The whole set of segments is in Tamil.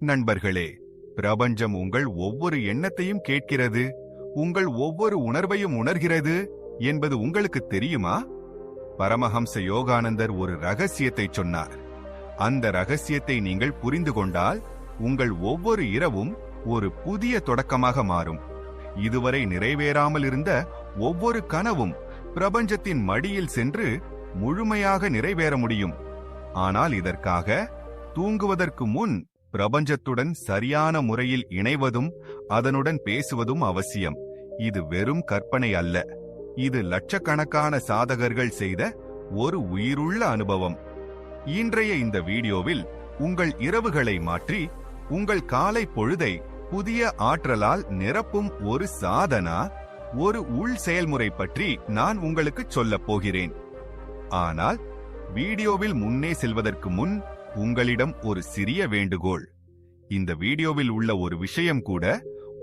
நண்பர்களே, பிரபஞ்சம் உங்கள் ஒவ்வொரு எண்ணத்தையும் கேட்கிறது, உங்கள் ஒவ்வொரு உணர்வையும் உணர்கிறது என்பது உங்களுக்கு தெரியுமா? பரமஹம்ச யோகானந்தர் ஒரு ரகசியத்தை சொன்னார். அந்த ரகசியத்தை நீங்கள் புரிந்து கொண்டால் உங்கள் ஒவ்வொரு இரவும் ஒரு புதிய தொடக்கமாக மாறும். இதுவரை நிறைவேறாமல் இருந்த ஒவ்வொரு கனவும் பிரபஞ்சத்தின் மடியில் சென்று முழுமையாக நிறைவேற முடியும். ஆனால் இதற்காக தூங்குவதற்கு முன் பிரபஞ்சத்துடன் சரியான முறையில் இணைவதும் அதனுடன் பேசுவதும் அவசியம். இது வெறும் கற்பனை அல்ல, இது லட்சக்கணக்கான சாதகர்கள் செய்த ஒரு உயிருள்ள அனுபவம். இன்றைய இந்த வீடியோவில் உங்கள் இரவுகளை மாற்றி உங்கள் காலை பொழுதை புதிய ஆற்றலால் நிரப்பும் ஒரு சாதனா, ஒரு உள் செயல்முறை பற்றி நான் உங்களுக்கு சொல்லப் போகிறேன். ஆனால் வீடியோவில் முன்னே செல்வதற்கு முன் உங்களிடம் ஒரு சிறிய வேண்டுகோள். இந்த வீடியோவில் உள்ள ஒரு விஷயம் கூட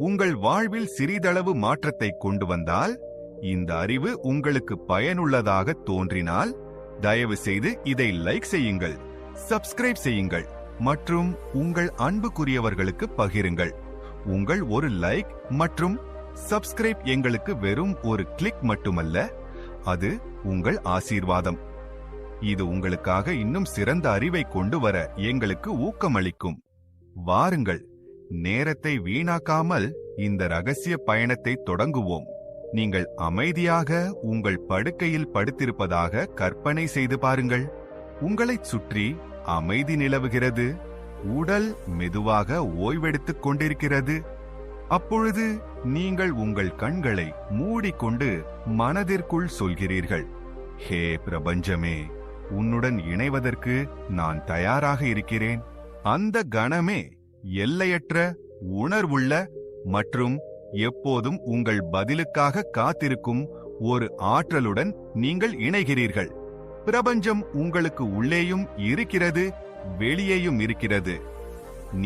உங்கள் வாழ்வில் சிறிதளவு மாற்றத்தை கொண்டு வந்தால், இந்த அறிவு உங்களுக்கு பயனுள்ளதாக தோன்றினால், தயவு செய்து இதை லைக் செய்யுங்கள், சப்ஸ்கிரைப் செய்யுங்கள் மற்றும் உங்கள் அன்புக்குரியவர்களுக்கு பகிருங்கள். உங்கள் ஒரு லைக் மற்றும் சப்ஸ்கிரைப் எங்களுக்கு வெறும் ஒரு கிளிக் மட்டுமல்ல, அது உங்கள் ஆசீர்வாதம். இது உங்களுக்காக இன்னும் சிறந்த அறிவை கொண்டு வர எங்களுக்கு ஊக்கமளிக்கும். வாருங்கள், நேரத்தை வீணாக்காமல் இந்த ரகசிய பயணத்தை தொடங்குவோம். நீங்கள் அமைதியாக உங்கள் படுக்கையில் படுத்திருப்பதாக கற்பனை செய்து பாருங்கள். உங்களைச் சுற்றி அமைதி நிலவுகிறது, உடல் மெதுவாக ஓய்வெடுத்துக் கொண்டிருக்கிறது. அப்பொழுது நீங்கள் உங்கள் கண்களை மூடிக்கொண்டு மனதிற்குள் சொல்கிறீர்கள், ஹே பிரபஞ்சமே, உன்னுடன் இணைவதற்கு நான் தயாராக இருக்கிறேன். அந்த கணமே எல்லையற்ற, உணர்வுள்ள மற்றும் எப்போதும் உங்கள் பதிலுக்காக காத்திருக்கும் ஒரு ஆற்றலுடன் நீங்கள் இணைகிறீர்கள். பிரபஞ்சம் உங்களுக்கு உள்ளேயும் இருக்கிறது, வெளியேயும் இருக்கிறது.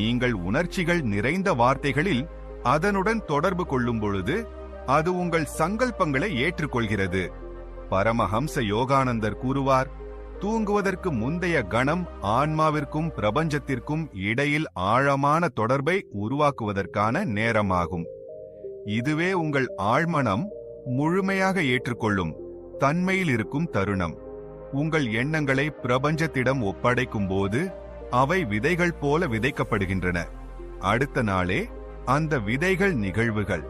நீங்கள் உணர்ச்சிகள் நிறைந்த வார்த்தைகளில் அதனுடன் தொடர்பு கொள்ளும் பொழுது அது உங்கள் சங்கல்பங்களை ஏற்றுக்கொள்கிறது. பரமஹம்ச யோகானந்தர் கூறுவார், தூங்குவதற்கு முந்தைய கணம் ஆன்மாவிற்கும் பிரபஞ்சத்திற்கும் இடையில் ஆழமான தொடர்பை உருவாக்குவதற்கான நேரமாகும். இதுவே உங்கள் ஆழ்மனம் முழுமையாக ஏற்றுக்கொள்ளும் தன்மையில் இருக்கும் தருணம். உங்கள் எண்ணங்களை பிரபஞ்சத்திடம் ஒப்படைக்கும் போது அவை விதைகள் போல விதைக்கப்படுகின்றன. அடுத்த நாளே அந்த விதைகள் நிகழ்வுகள்,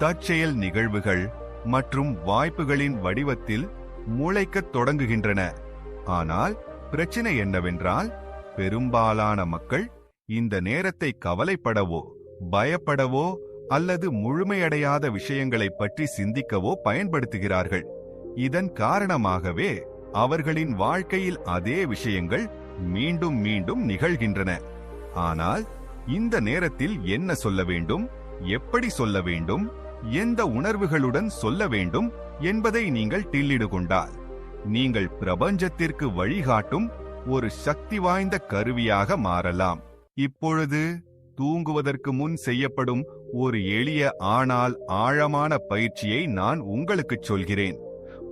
தற்செயல் நிகழ்வுகள் மற்றும் வாய்ப்புகளின் வடிவத்தில் முளைக்கத் தொடங்குகின்றன. ஆனால் பிரச்சனை என்னவென்றால், பெரும்பாலான மக்கள் இந்த நேரத்தை கவலைப்படவோ, பயப்படவோ அல்லது முழுமையடையாத விஷயங்களை பற்றி சிந்திக்கவோ பயன்படுத்துகிறார்கள். இதன் காரணமாகவே அவர்களின் வாழ்க்கையில் அதே விஷயங்கள் மீண்டும் மீண்டும் நிகழ்கின்றன. ஆனால் இந்த நேரத்தில் என்ன சொல்ல வேண்டும், எப்படி சொல்ல வேண்டும், எந்த உணர்வுகளுடன் சொல்ல வேண்டும் என்பதை நீங்கள் டில்லிடு கொண்டால், நீங்கள் பிரபஞ்சத்திற்கு வழிகாட்டும் ஒரு சக்தி வாய்ந்த கருவியாக மாறலாம். இப்பொழுது தூங்குவதற்கு முன் செய்யப்படும் ஒரு எளிய ஆனால் ஆழமான பயிற்சியை நான் உங்களுக்கு சொல்கிறேன்.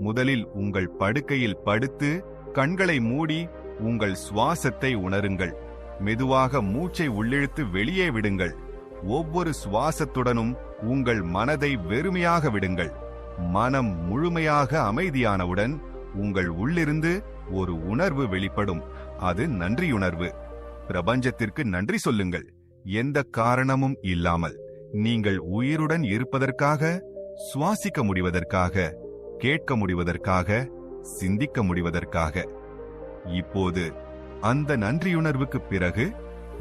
முதலில் உங்கள் படுக்கையில் படுத்து கண்களை மூடி உங்கள் சுவாசத்தை உணருங்கள். மெதுவாக மூச்சை உள்ளிழுத்து வெளியே விடுங்கள். ஒவ்வொரு சுவாசத்துடனும் உங்கள் மனதை வெறுமையாக விடுங்கள். மனம் முழுமையாக அமைதியானவுடன் உங்கள் உள்ளிருந்து ஒரு உணர்வு வெளிப்படும். அது நன்றியுணர்வு. பிரபஞ்சத்திற்கு நன்றி சொல்லுங்கள், எந்த காரணமும் இல்லாமல். நீங்கள் உயிருடன் இருப்பதற்காக, சுவாசிக்க முடிவதற்காக, கேட்க முடிவதற்காக, சிந்திக்க முடிவதற்காக. இப்போது அந்த நன்றியுணர்வுக்கு பிறகு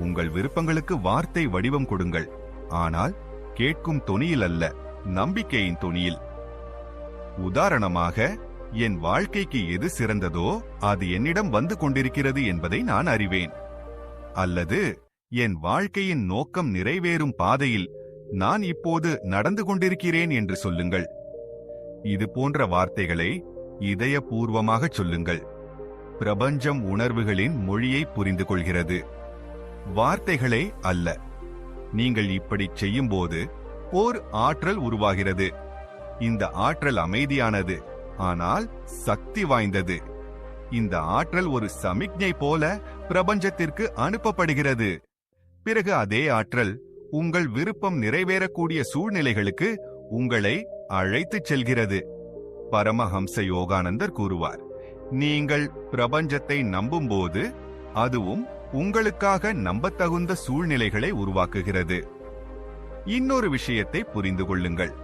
உங்கள் விருப்பங்களுக்கு வார்த்தை வடிவம் கொடுங்கள். ஆனால் கேட்கும் தொனியில் அல்ல, நம்பிக்கையின் தொனியில். உதாரணமாக, என் வாழ்க்கைக்கு எது சிறந்ததோ அது என்னிடம் வந்து கொண்டிருக்கிறது என்பதை நான் அறிவேன். அல்லது என் வாழ்க்கையின் நோக்கம் நிறைவேறும் பாதையில் நான் இப்போது நடந்து கொண்டிருக்கிறேன் என்று சொல்லுங்கள். இது போன்ற வார்த்தைகளை இதயபூர்வமாக சொல்லுங்கள். பிரபஞ்சம் உணர்வுகளின் மொழியை புரிந்து கொள்கிறது, வார்த்தைகளே அல்ல. நீங்கள் இப்படி செய்யும்போது ஓர் ஆற்றல் உருவாகிறது. இந்த ஆற்றல் அமைதியானது, ஆனால் சக்தி வாய்ந்தது. இந்த ஆற்றல் ஒரு சமிக்ஞை போல பிரபஞ்சத்திற்கு அனுப்பப்படுகிறது. பிறகு அதே ஆற்றல் உங்கள் விருப்பம் நிறைவேறக்கூடிய சூழ்நிலைகளுக்கு உங்களை அழைத்துச் செல்கிறது. பரமஹம்ச யோகானந்தர் கூறுவார், நீங்கள் பிரபஞ்சத்தை நம்பும்போது அதுவும் உங்களுக்காக நம்பத்தகுந்த சூழ்நிலைகளை உருவாக்குகிறது. இன்னொரு விஷயத்தை புரிந்து கொள்ளுங்கள்.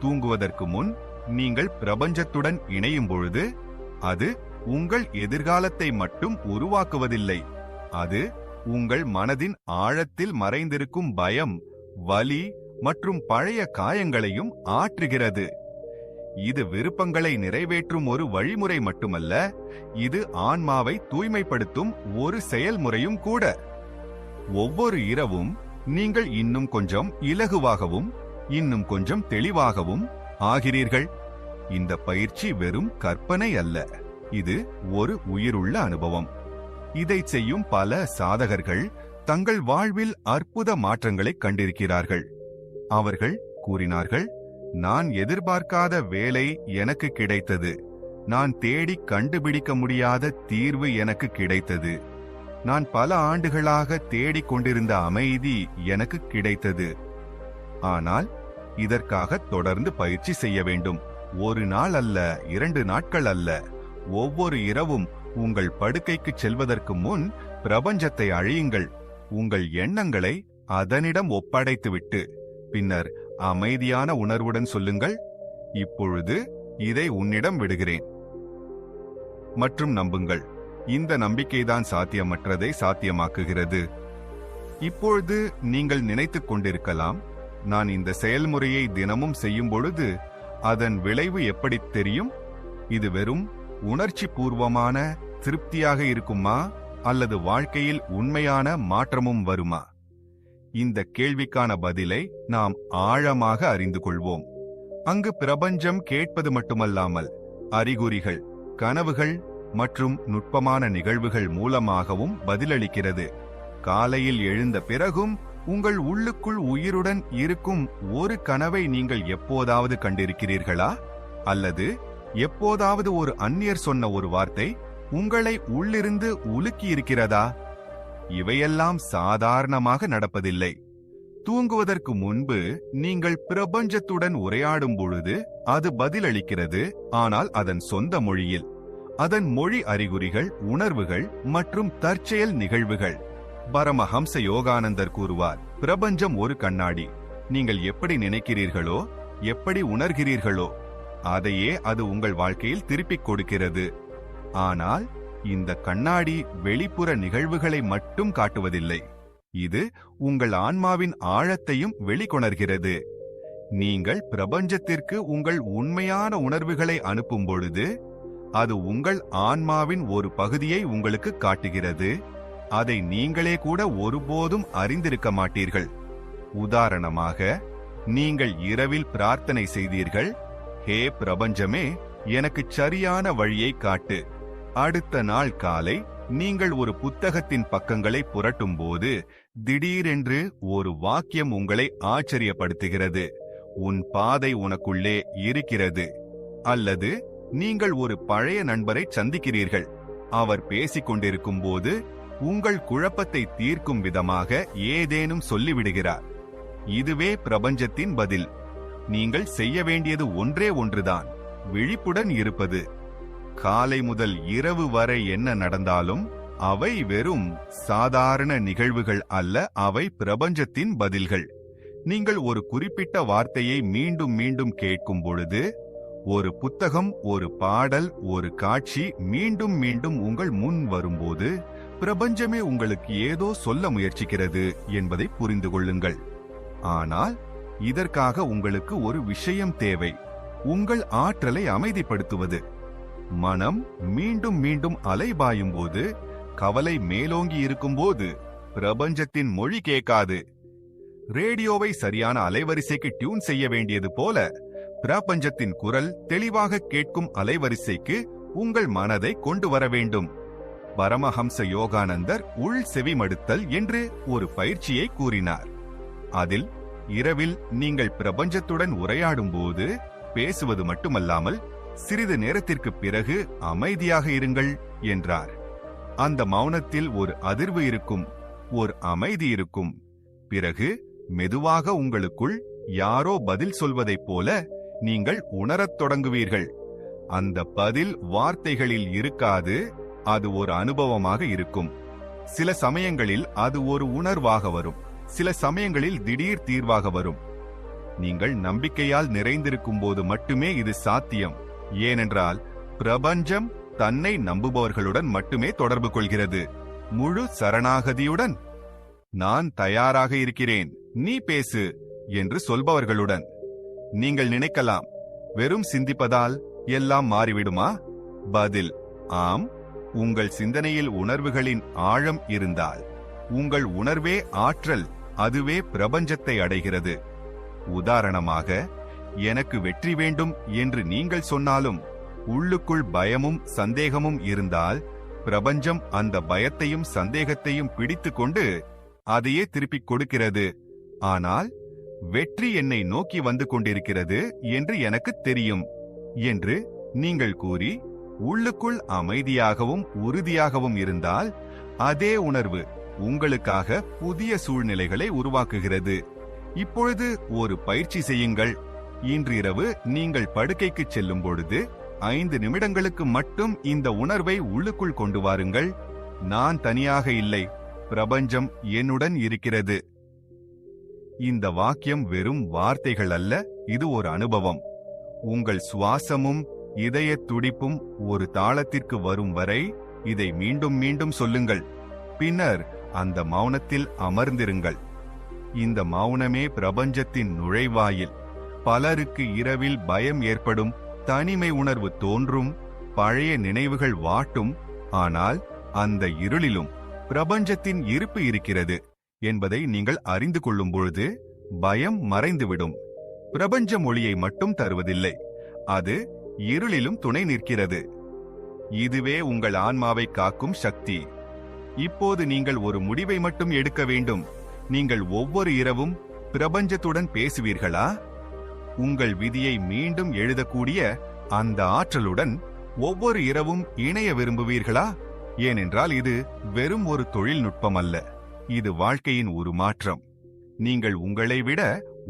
தூங்குவதற்கு முன் நீங்கள் பிரபஞ்சத்துடன் இணையும் பொழுது அது உங்கள் எதிர்காலத்தை மட்டும் உருவாக்குவதில்லை. அது உங்கள் மனதின் ஆழத்தில் மறைந்திருக்கும் பயம், வலி மற்றும் பழைய காயங்களையும் ஆற்றுகிறது. இது விருப்பங்களை நிறைவேற்றும் ஒரு வழிமுறை மட்டுமல்ல, இது ஆன்மாவை தூய்மைப்படுத்தும் ஒரு செயல்முறையும் கூட. ஒவ்வொரு இரவும் நீங்கள் இன்னும் கொஞ்சம் இலகுவாகவும் இன்னும் கொஞ்சம் தெளிவாகவும் ஆகிறீர்கள். இந்த பயிற்சி வெறும் கற்பனை அல்ல, இது ஒரு உயிருள்ள அனுபவம். இதை செய்யும் பல சாதகர்கள் தங்கள் வாழ்வில் அற்புத மாற்றங்களை கண்டிருக்கிறார்கள். அவர்கள் கூறினார்கள், நான் எதிர்பார்க்காத வேலை எனக்கு கிடைத்தது, நான் தேடி கண்டுபிடிக்க முடியாத தீர்வு எனக்கு கிடைத்தது, நான் பல ஆண்டுகளாக தேடிக் கொண்டிருந்த அமைதி எனக்கு கிடைத்தது. ஆனால் இதற்காக தொடர்ந்து பயிற்சி செய்ய வேண்டும். ஒரு நாள் அல்ல, 2 நாட்கள் அல்ல. ஒவ்வொரு இரவும் உங்கள் படுக்கைக்கு செல்வதற்கு முன் பிரபஞ்சத்தை அழியுங்கள். உங்கள் எண்ணங்களை அதனிடம் ஒப்படைத்துவிட்டு பின்னர் அமைதியான உணர்வுடன் சொல்லுங்கள், இப்பொழுது இதை உன்னிடம் விடுகிறேன். மற்றும் நம்புங்கள், இந்த நம்பிக்கைதான் சாத்தியமற்றதை சாத்தியமாக்குகிறது. இப்பொழுது நீங்கள் நினைத்துக் கொண்டிருக்கலாம், நான் இந்த செயல்முறையை தினமும் செய்யும் பொழுது அதன் விளைவு எப்படி தெரியும்? இது வெறும் உணர்ச்சி பூர்வமான திருப்தியாக இருக்குமா அல்லது வாழ்க்கையில் உண்மையான மாற்றமும் வருமா? இந்த கேள்விக்கான பதிலை நாம் ஆழமாக அறிந்து கொள்வோம். அங்கு பிரபஞ்சம் கேட்பது மட்டுமல்லாமல் அறிகுறிகள், கனவுகள் மற்றும் நுட்பமான நிகழ்வுகள் மூலமாகவும் பதிலளிக்கிறது. காலையில் எழுந்த பிறகும் உங்கள் உள்ளுக்குள் உயிருடன் இருக்கும் ஒரு கனவை நீங்கள் எப்போதாவது கண்டிருக்கிறீர்களா? அல்லது எப்போதாவது ஒரு அந்நியர் சொன்ன ஒரு வார்த்தை உங்களை உள்ளிருந்து உலுக்கி இருக்கிறதா? இவையெல்லாம் சாதாரணமாக நடப்பதில்லை. தூங்குவதற்கு முன்பு நீங்கள் பிரபஞ்சத்துடன் உரையாடும் பொழுது அது பதிலளிக்கிறது, ஆனால் அதன் சொந்த மொழியில். அதன் மொழி அறிகுறிகள், உணர்வுகள் மற்றும் தற்செயல் நிகழ்வுகள். பரமஹம்ச யோகானந்தர் கூறுவார், பிரபஞ்சம் ஒரு கண்ணாடி. நீங்கள் எப்படி நினைக்கிறீர்களோ, எப்படி உணர்கிறீர்களோ அதையே அது உங்கள் வாழ்க்கையில் திருப்பிக் கொடுக்கிறது. ஆனால் இந்த கண்ணாடி வெளிப்புற நிகழ்வுகளை மட்டும் காட்டுவதில்லை, இது உங்கள் ஆன்மாவின் ஆழத்தையும் வெளிக்கொணர்கிறது. நீங்கள் பிரபஞ்சத்திற்கு உங்கள் உண்மையான உணர்வுகளை அனுப்பும் பொழுது அது உங்கள் ஆன்மாவின் ஒரு பகுதியை உங்களுக்கு காட்டுகிறது. அதை நீங்களே கூட ஒருபோதும் அறிந்திருக்க மாட்டீர்கள். உதாரணமாக, நீங்கள் இரவில் பிரார்த்தனை செய்தீர்கள், ஹே பிரபஞ்சமே, எனக்கு சரியான வழியை காட்டு. அடுத்த நாள் காலை நீங்கள் ஒரு புத்தகத்தின் பக்கங்களை புரட்டும் போது திடீரென்று ஒரு வாக்கியம் உங்களை ஆச்சரியப்படுத்துகிறது, உன் பாதை உனக்குள்ளே இருக்கிறது. அல்லது நீங்கள் ஒரு பழைய நண்பரை சந்திக்கிறீர்கள், அவர் பேசிக் கொண்டிருக்கும் போது உங்கள் குழப்பத்தை தீர்க்கும் விதமாக ஏதேனும் சொல்லிவிடுகிறார். இதுவே பிரபஞ்சத்தின் பதில். நீங்கள் செய்ய வேண்டியது ஒன்றே ஒன்றுதான், விழிப்புடன் இருப்பது. காலை முதல் இரவு வரை என்ன நடந்தாலும் அவை வெறும் சாதாரண நிகழ்வுகள் அல்ல, அவை பிரபஞ்சத்தின் பதில்கள். நீங்கள் ஒரு குறிப்பிட்ட வார்த்தையை மீண்டும் மீண்டும் கேட்கும் பொழுது, ஒரு புத்தகம், ஒரு பாடல், ஒரு காட்சி மீண்டும் மீண்டும் உங்கள் முன் வரும்போது பிரபஞ்சமே உங்களுக்கு ஏதோ சொல்ல முயற்சிக்கிறது என்பதை புரிந்து கொள்ளுங்கள். ஆனால் இதற்காக உங்களுக்கு ஒரு விஷயம் தேவை, உங்கள் ஆற்றலை அமைதிப்படுத்துவது. மனம் மீண்டும் மீண்டும் அலைபாயும் போது, கவலை மேலோங்கி இருக்கும்போது பிரபஞ்சத்தின் மொழி கேட்காது. ரேடியோவை சரியான அலைவரிசைக்கு டியூன் செய்ய வேண்டியது போல பிரபஞ்சத்தின் குரல் தெளிவாக கேட்கும் அலைவரிசைக்கு உங்கள் மனதை கொண்டு வர வேண்டும். பரமஹம்ச யோகானந்தர் உள் செவிமடுத்தல் என்று ஒரு பயிற்சியை கூறினார். அதில் இரவில் நீங்கள் பிரபஞ்சத்துடன் உரையாடும் போது பேசுவது மட்டுமல்லாமல் சிறிது நேரத்திற்கு பிறகு அமைதியாக இருங்கள் என்றார். அந்த மௌனத்தில் ஒரு அதிர்வு இருக்கும், ஒரு அமைதி இருக்கும். பிறகு மெதுவாக உங்களுக்குள் யாரோ பதில் சொல்வதைப் போல நீங்கள் உணரத் தொடங்குவீர்கள். அந்த பதில் வார்த்தைகளில் இருக்காது, அது ஒரு அனுபவமாக இருக்கும். சில சமயங்களில் அது ஒரு உணர்வாக வரும், சில சமயங்களில் திடீர் தீர்வாக வரும். நீங்கள் நம்பிக்கையால் நிறைந்திருக்கும் போது மட்டுமே இது சாத்தியம். ஏனென்றால் பிரபஞ்சம் தன்னை நம்புபவர்களுடன் மட்டுமே தொடர்பு கொள்கிறது. முழு சரணாகதியுடன், நான் தயாராக இருக்கிறேன், நீ பேசு என்று சொல்பவர்களுடன். நீங்கள் நினைக்கலாம், வெறும் சிந்திப்பதால் எல்லாம் மாறிவிடுமா? பதில் ஆம். உங்கள் சிந்தனையில் உணர்வுகளின் ஆழம் இருந்தால், உங்கள் உணர்வே ஆற்றல், அதுவே பிரபஞ்சத்தை அடைகிறது. உதாரணமாக, எனக்கு வெற்றி வேண்டும் என்று நீங்கள் சொன்னாலும் உள்ளுக்குள் பயமும் சந்தேகமும் இருந்தால், பிரபஞ்சம் அந்த பயத்தையும் சந்தேகத்தையும் பிடித்துக் கொண்டு அதையே திருப்பிக் கொடுக்கிறது. ஆனால் வெற்றி என்னை நோக்கி வந்து கொண்டிருக்கிறது என்று எனக்கு தெரியும் என்று நீங்கள் கூறி உள்ளுக்குள் அமைதியாகவும் உறுதியாகவும் இருந்தால், அதே உணர்வு உங்களுக்காக புதிய சூழ்நிலைகளை உருவாக்குகிறது. இப்பொழுது ஒரு பயிற்சி செய்யுங்கள். இன்றிரவு நீங்கள் படுக்கைக்கு செல்லும் பொழுது 5 நிமிடங்களுக்கு மட்டும் இந்த உணர்வை உள்ளுக்குள் கொண்டு வாருங்கள். நான் தனியாக இல்லை, பிரபஞ்சம் என்னுடன் இருக்கிறது. இந்த வாக்கியம் வெறும் வார்த்தைகள் அல்ல, இது ஒரு அனுபவம். உங்கள் சுவாசமும் இதய துடிப்பும் ஒரு தாளத்திற்கு வரும் வரை இதை மீண்டும் மீண்டும் சொல்லுங்கள். பின்னர் அந்த மௌனத்தில் அமர்ந்திருங்கள். இந்த மௌனமே பிரபஞ்சத்தின் நுழைவாயில். பலருக்கு இரவில் பயம் ஏற்படும், தனிமை உணர்வு தோன்றும், பழைய நினைவுகள் வாட்டும். ஆனால் அந்த இருளிலும் பிரபஞ்சத்தின் இருப்பு இருக்கிறது என்பதை நீங்கள் அறிந்து கொள்ளும் பொழுது பயம் மறைந்துவிடும். பிரபஞ்சம் ஒளியை மட்டும் தருவதில்லை, அது இருளிலும் துணை நிற்கிறது. இதுவே உங்கள் ஆன்மாவை காக்கும் சக்தி. இப்போது நீங்கள் ஒரு முடிவை மட்டும் எடுக்க வேண்டும். நீங்கள் ஒவ்வொரு இரவும் பிரபஞ்சத்துடன் பேசுவீர்களா? உங்கள் விதியை மீண்டும் எழுதக்கூடிய அந்த ஆற்றலுடன் ஒவ்வொரு இரவும் இணைய விரும்புவீர்களா? ஏனென்றால் இது வெறும் ஒரு தொழில்நுட்பம் அல்ல, இது வாழ்க்கையின் ஒரு மாற்றம். நீங்கள் உங்களை விட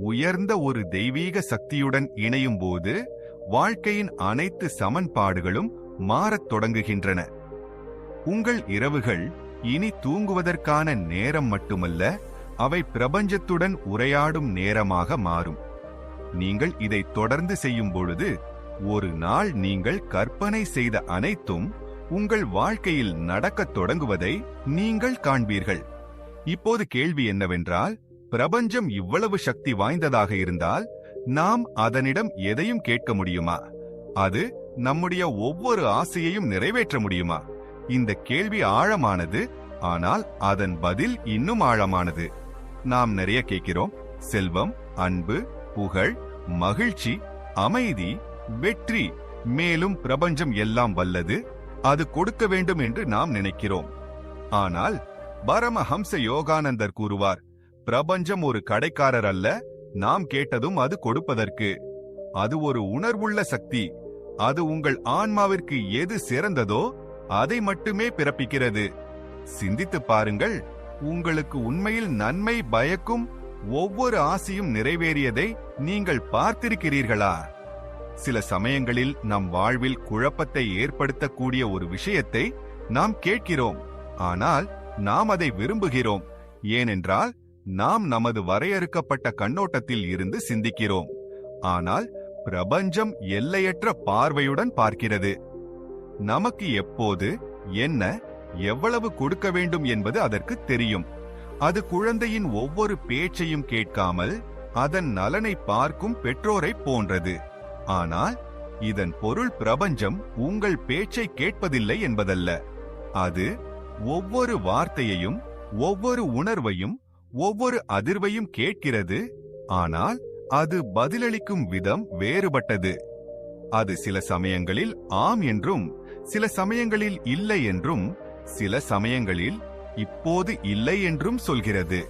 உயர்ந்த ஒரு தெய்வீக சக்தியுடன் இணையும் போது வாழ்க்கையின் அனைத்து சமன்பாடுகளும் மாறத் தொடங்குகின்றன. உங்கள் இரவுகள் இனி தூங்குவதற்கான நேரம் மட்டுமல்ல, அவை பிரபஞ்சத்துடன் உரையாடும் நேரமாக மாறும். நீங்கள் இதை தொடர்ந்து செய்யும் பொழுது ஒரு நாள் நீங்கள் கற்பனை செய்த அனைத்தும் உங்கள் வாழ்க்கையில் நடக்கத் தொடங்குவதை நீங்கள் காண்பீர்கள். இப்போது கேள்வி என்னவென்றால், பிரபஞ்சம் இவ்வளவு சக்தி வாய்ந்ததாக இருந்தால் நாம் அதனிடம் எதையும் கேட்க முடியுமா? அது நம்முடைய ஒவ்வொரு ஆசையையும் நிறைவேற்ற முடியுமா? இந்த கேள்வி ஆழமானது, ஆனால் அதன் பதில் இன்னும் ஆழமானது. நாம் நிறைய கேட்கிறோம்: செல்வம், அன்பு, புகழ், மகிழ்ச்சி, அமைதி, வெற்றி. மேலும் பிரபஞ்சம் எல்லாம் வல்லது, அது கொடுக்க வேண்டும் என்று நாம் நினைக்கிறோம். ஆனால் பரமஹம்ச யோகானந்தர் கூறுவார், பிரபஞ்சம் ஒரு கடைக்காரர் அல்ல, நாம் கேட்டதும் அது கொடுப்பதற்கு. அது ஒரு உணர்வுள்ள சக்தி. அது உங்கள் ஆன்மாவிற்கு எது சிறந்ததோ அதை மட்டுமே பிறப்பிக்கிறது. சிந்தித்து பாருங்கள், உங்களுக்கு உண்மையில் நன்மை பயக்கும் ஒவ்வொரு ஆசையும் நிறைவேறியதை நீங்கள் பார்த்திருக்கிறீர்களா? சில சமயங்களில் நம் வாழ்வில் குழப்பத்தை ஏற்படுத்தக்கூடிய ஒரு விஷயத்தை நாம் கேட்கிறோம், ஆனால் நாம் அதை விரும்புகிறோம். ஏனென்றால் நாம் நமது வரையறுக்கப்பட்ட கண்ணோட்டத்தில் இருந்து சிந்திக்கிறோம். ஆனால் பிரபஞ்சம் எல்லையற்ற பார்வையுடன் பார்க்கிறது. நமக்கு எப்போது, என்ன, எவ்வளவு கொடுக்க வேண்டும் என்பது அதற்கு தெரியும். அது குழந்தையின் ஒவ்வொரு பேச்சையும் கேட்காமல் அதன் நலனை பார்க்கும் பெற்றோரை போன்றது. ஆனால் இதன் பொருள் பிரபஞ்சம் உங்கள் பேச்சை கேட்பதில்லை என்பதல்ல. அது ஒவ்வொரு வார்த்தையையும், ஒவ்வொரு உணர்வையும், ஒவ்வொரு அதிர்வையும் கேட்கிறது. ஆனால் அது பதிலளிக்கும் விதம் வேறுபட்டது. அது சில சமயங்களில் ஆம் என்றும், சில சமயங்களில் இல்லை என்றும், சில சமயங்களில் இப்போது இல்லை என்றும் சொல்கிறது.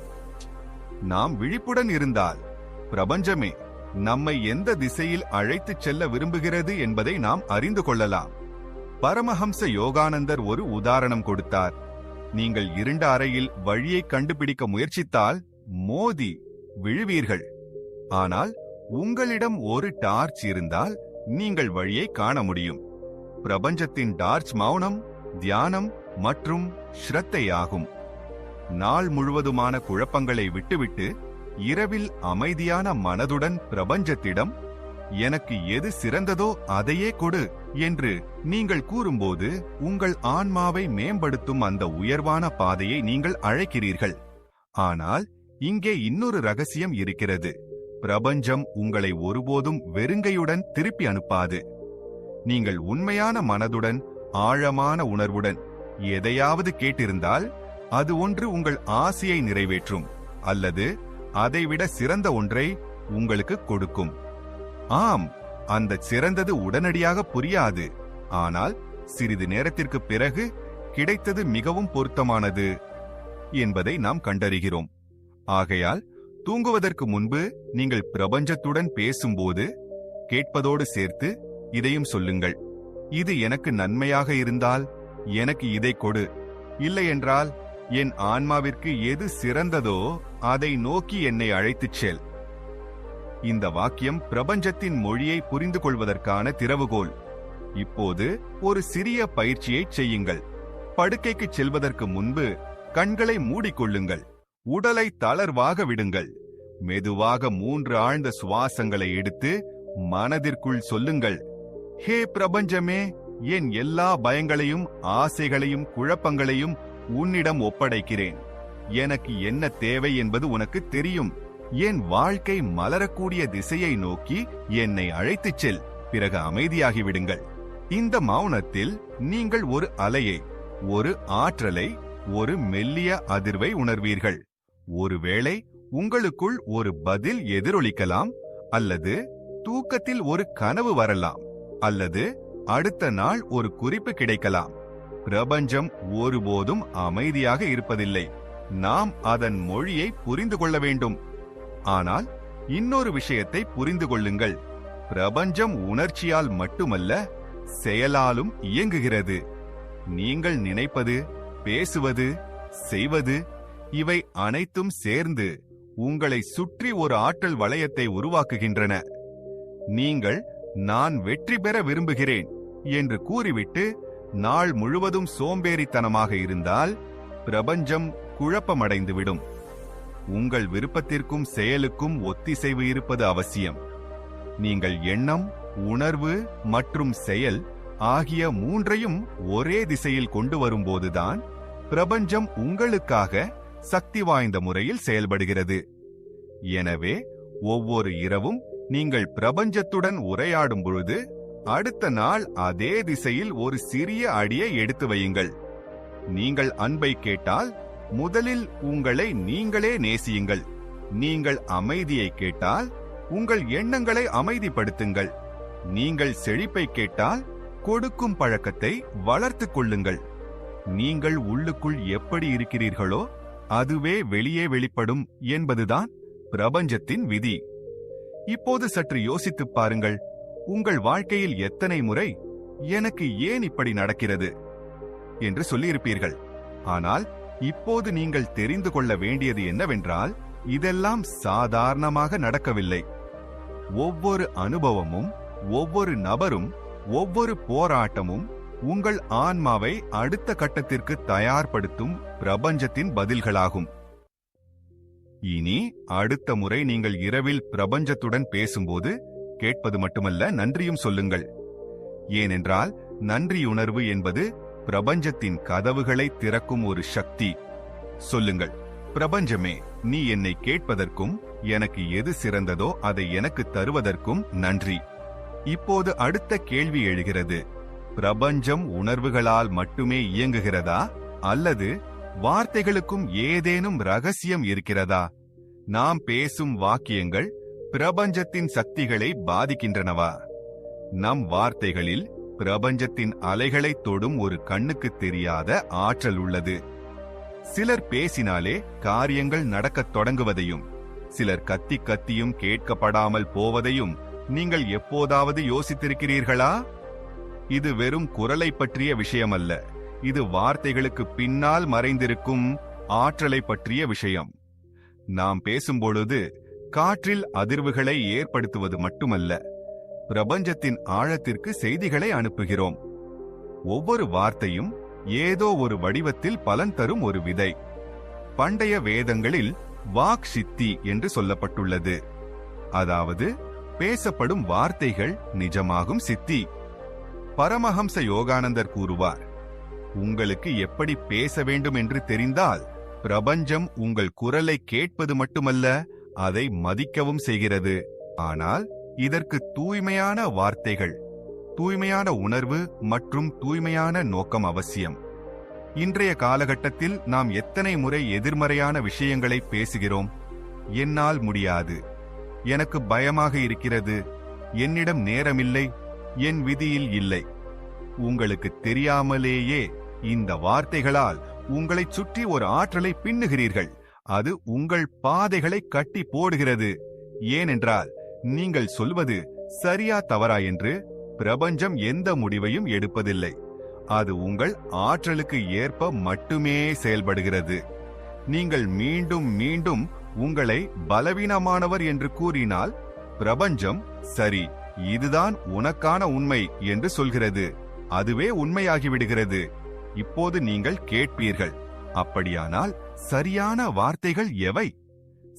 நாம் விழிப்புடன் இருந்தால் பிரபஞ்சமே நம்மை எந்த திசையில் அழைத்துச் செல்ல விரும்புகிறது என்பதை நாம் அறிந்து கொள்ளலாம். பரமஹம்ச யோகானந்தர் ஒரு உதாரணம் கொடுத்தார். நீங்கள் இருண்ட அறையில் வழியை கண்டுபிடிக்க முயற்சித்தால் மோதி விழுவீர்கள். ஆனால் உங்களிடம் ஒரு டார்ச் இருந்தால் நீங்கள் வழியை காண முடியும். பிரபஞ்சத்தின் டார்ச் மௌனம், தியானம் மற்றும் ஸ்ரத்தையாகும். நாள் முழுவதுமான குழப்பங்களை விட்டுவிட்டு இரவில் அமைதியான மனதுடன் பிரபஞ்சத்திடம் எனக்கு எது சிறந்ததோ அதையே கொடு என்று நீங்கள் கூறும்போது உங்கள் ஆன்மாவை மேம்படுத்தும் அந்த உயர்வான பாதையை நீங்கள் அழைக்கிறீர்கள். ஆனால் இங்கே இன்னொரு ரகசியம் இருக்கிறது. பிரபஞ்சம் உங்களை ஒருபோதும் வெறுங்கையுடன் திருப்பி அனுப்பாது. நீங்கள் உண்மையான மனதுடன், ஆழமான உணர்வுடன் எதையாவது கேட்டிருந்தால் அது ஒன்று உங்கள் ஆசையை நிறைவேற்றும் அல்லது அதைவிட சிறந்த ஒன்றை உங்களுக்கு கொடுக்கும். ஆம், அந்த சிறந்தது உடனடியாக புரியாது. ஆனால் சிறிது நேரத்திற்கு பிறகு கிடைத்தது மிகவும் பொருத்தமானது என்பதை நாம் கண்டறிகிறோம். ஆகையால் தூங்குவதற்கு முன்பு நீங்கள் பிரபஞ்சத்துடன் பேசும்போது கேட்பதோடு சேர்த்து இதையும் சொல்லுங்கள். இது எனக்கு நன்மையாக இருந்தால் எனக்கு இதை கொடு, இல்லையென்றால் என் ஆன்மாவிற்கு எது சிறந்ததோ அதை நோக்கி என்னை அழைத்துச் செல். இந்த வாக்கியம் பிரபஞ்சத்தின் மொழியை புரிந்து கொள்வதற்கான திறவுகோல். இப்போது ஒரு சிறிய பயிற்சியை செய்யுங்கள். படுக்கைக்கு செல்வதற்கு முன்பு கண்களை மூடிக்கொள்ளுங்கள். உடலை தளர்வாக விடுங்கள். மெதுவாக 3 ஆழ்ந்த சுவாசங்களை எடுத்து மனதிற்குள் சொல்லுங்கள், ஹே பிரபஞ்சமே, என் எல்லா பயங்களையும், ஆசைகளையும், குழப்பங்களையும் உன்னிடம் ஒப்படைக்கிறேன். எனக்கு என்ன தேவை என்பது உனக்கு தெரியும். என் வாழ்க்கை மலரக்கூடிய திசையை நோக்கி என்னை அழைத்துச் செல். பிறகு அமைதியாகிவிடுங்கள். இந்த மௌனத்தில் நீங்கள் ஒரு அலையை, ஒரு ஆற்றலை, ஒரு மெல்லிய அதிர்வை உணர்வீர்கள். ஒருவேளை உங்களுக்குள் ஒரு பதில் எதிரொலிக்கலாம், அல்லது தூக்கத்தில் ஒரு கனவு வரலாம், அல்லது அடுத்த நாள் ஒரு குறிப்பு கிடைக்கலாம். பிரபஞ்சம் ஒருபோதும் அமைதியாக இருப்பதில்லை. நாம் அதன் மொழியை புரிந்து கொள்ள வேண்டும். ஆனால் இன்னொரு விஷயத்தை புரிந்து கொள்ளுங்கள். பிரபஞ்சம் உணர்ச்சியால் மட்டுமல்ல, செயலாலும் இயங்குகிறது. நீங்கள் நினைப்பது, பேசுவது, செய்வது இவை அனைத்தும் சேர்ந்து உங்களை சுற்றி ஒரு ஆற்றல் வளையத்தை உருவாக்குகின்றன. நீங்கள் நான் வெற்றி பெற விரும்புகிறேன் என்று கூறிவிட்டு நாள் முழுவதும் சோம்பேறித்தனமாக இருந்தால் பிரபஞ்சம் குழப்பமடைந்துவிடும். உங்கள் விருப்பத்திற்கும் செயலுக்கும் ஒத்திசைவு இருப்பது அவசியம். நீங்கள் எண்ணம், உணர்வு மற்றும் செயல் ஆகிய 3ஐயும் ஒரே திசையில் கொண்டு வரும்போதுதான் பிரபஞ்சம் உங்களுக்காக சக்தி வாய்ந்த முறையில் செயல்படுகிறது. எனவே ஒவ்வொரு இரவும் நீங்கள் பிரபஞ்சத்துடன் உரையாடும் பொழுது அடுத்த நாள் அதே திசையில் ஒரு சிறிய அடியை எடுத்து வையுங்கள். நீங்கள் அன்பை கேட்டால் முதலில் உங்களை நீங்களே நேசியுங்கள். நீங்கள் அமைதியை கேட்டால் உங்கள் எண்ணங்களை அமைதிப்படுத்துங்கள். நீங்கள் செழிப்பை கேட்டால் கொடுக்கும் பழக்கத்தை வளர்த்துக் கொள்ளுங்கள். நீங்கள் உள்ளுக்குள் எப்படி இருக்கிறீர்களோ அதுவே வெளியே வெளிப்படும் என்பதுதான் பிரபஞ்சத்தின் விதி. இப்போது சற்று யோசித்துப் பாருங்கள். உங்கள் வாழ்க்கையில் எத்தனை முறை எனக்கு ஏன் இப்படி நடக்கிறது என்று சொல்லியிருப்பீர்கள். ஆனால் இப்போது நீங்கள் தெரிந்து கொள்ள வேண்டியது என்னவென்றால், இதெல்லாம் சாதாரணமாக நடக்கவில்லை. ஒவ்வொரு அனுபவமும், ஒவ்வொரு நபரும், ஒவ்வொரு போராட்டமும் உங்கள் ஆன்மாவை அடுத்த கட்டத்திற்கு தயார்படுத்தும் பிரபஞ்சத்தின் பதில்களாகும். இனி அடுத்த முறை நீங்கள் இரவில் பிரபஞ்சத்துடன் பேசும்போது கேட்பது மட்டுமல்ல, நன்றியும் சொல்லுங்கள். ஏனென்றால் நன்றியுணர்வு என்பது பிரபஞ்சத்தின் கதவுகளை திறக்கும் ஒரு சக்தி. சொல்லுங்கள், பிரபஞ்சமே, நீ என்னை கேட்பதற்கும் எனக்கு எது சிறந்ததோ அதை எனக்கு தருவதற்கும் நன்றி. இப்போது அடுத்த கேள்வி எழுகிறது. பிரபஞ்சம் உணர்வுகளால் மட்டுமே இயங்குகிறதா, அல்லது வார்த்தைகளுக்கும் ஏதேனும் ரகசியம் இருக்கிறதா? நாம் பேசும் வாக்கியங்கள் பிரபஞ்சத்தின் சக்திகளை பாதிக்கின்றனவா? நம் வார்த்தைகளில் பிரபஞ்சத்தின் அலைகளை தொடும் ஒரு கண்ணுக்கு தெரியாத ஆற்றல் உள்ளது. சிலர் பேசினாலே காரியங்கள் நடக்கத் தொடங்குவதையும், சிலர் கத்தி கத்தியும் கேட்கப்படாமல் போவதையும் நீங்கள் எப்போதாவது யோசித்திருக்கிறீர்களா? இது வெறும் குரலை பற்றிய விஷயமல்ல. இது வார்த்தைகளுக்கு பின்னால் மறைந்திருக்கும் ஆற்றலை பற்றிய விஷயம். நாம் பேசும்பொழுது காற்றில் அதிர்வுகளை ஏற்படுத்துவது மட்டுமல்ல, பிரபஞ்சத்தின் ஆழத்திற்கு செய்திகளை அனுப்புகிறோம். ஒவ்வொரு வார்த்தையும் ஏதோ ஒரு வடிவத்தில் பலன் தரும் ஒரு விதை. பண்டைய வேதங்களில் வாக் சித்தி என்று சொல்லப்பட்டுள்ளது. அதாவது பேசப்படும் வார்த்தைகள் நிஜமாகும் சித்தி. பரமஹம்ச யோகானந்தர் கூறுவார், உங்களுக்கு எப்படி பேச வேண்டும் என்று தெரிந்தால் பிரபஞ்சம் உங்கள் குரலை கேட்பது மட்டுமல்ல, அதை மதிக்கவும் செய்கிறது. ஆனால் இதற்கு தூய்மையான வார்த்தைகள், தூய்மையான உணர்வு மற்றும் தூய்மையான நோக்கம் அவசியம். இன்றைய காலகட்டத்தில் நாம் எத்தனை முறை எதிர்மறையான விஷயங்களை பேசுகிறோம்? என்னால் முடியாது, எனக்கு பயமாக இருக்கிறது, என்னிடம் நேரமில்லை, என் விதியில் இல்லை. உங்களுக்கு தெரியாமலேயே இந்த வார்த்தைகளால் உங்களைச் சுற்றி ஒரு ஆற்றலை பின்னுகிறீர்கள். அது உங்கள் பாதைகளை கட்டி போடுகிறது. ஏனென்றால் நீங்கள் சொல்வது சரியா தவறா என்று பிரபஞ்சம் எந்த முடிவையும் எடுப்பதில்லை. அது உங்கள் ஆற்றலுக்கு ஏற்ப மட்டுமே செயல்படுகிறது. நீங்கள் மீண்டும் மீண்டும் உங்களை பலவீனமானவர் என்று கூறினால் பிரபஞ்சம் சரி, இதுதான் உனக்கான உண்மை என்று சொல்கிறது. அதுவே உண்மையாகிவிடுகிறது. இப்போது நீங்கள் கேட்பீர்கள், அப்படியானால் சரியான வார்த்தைகள் எவை?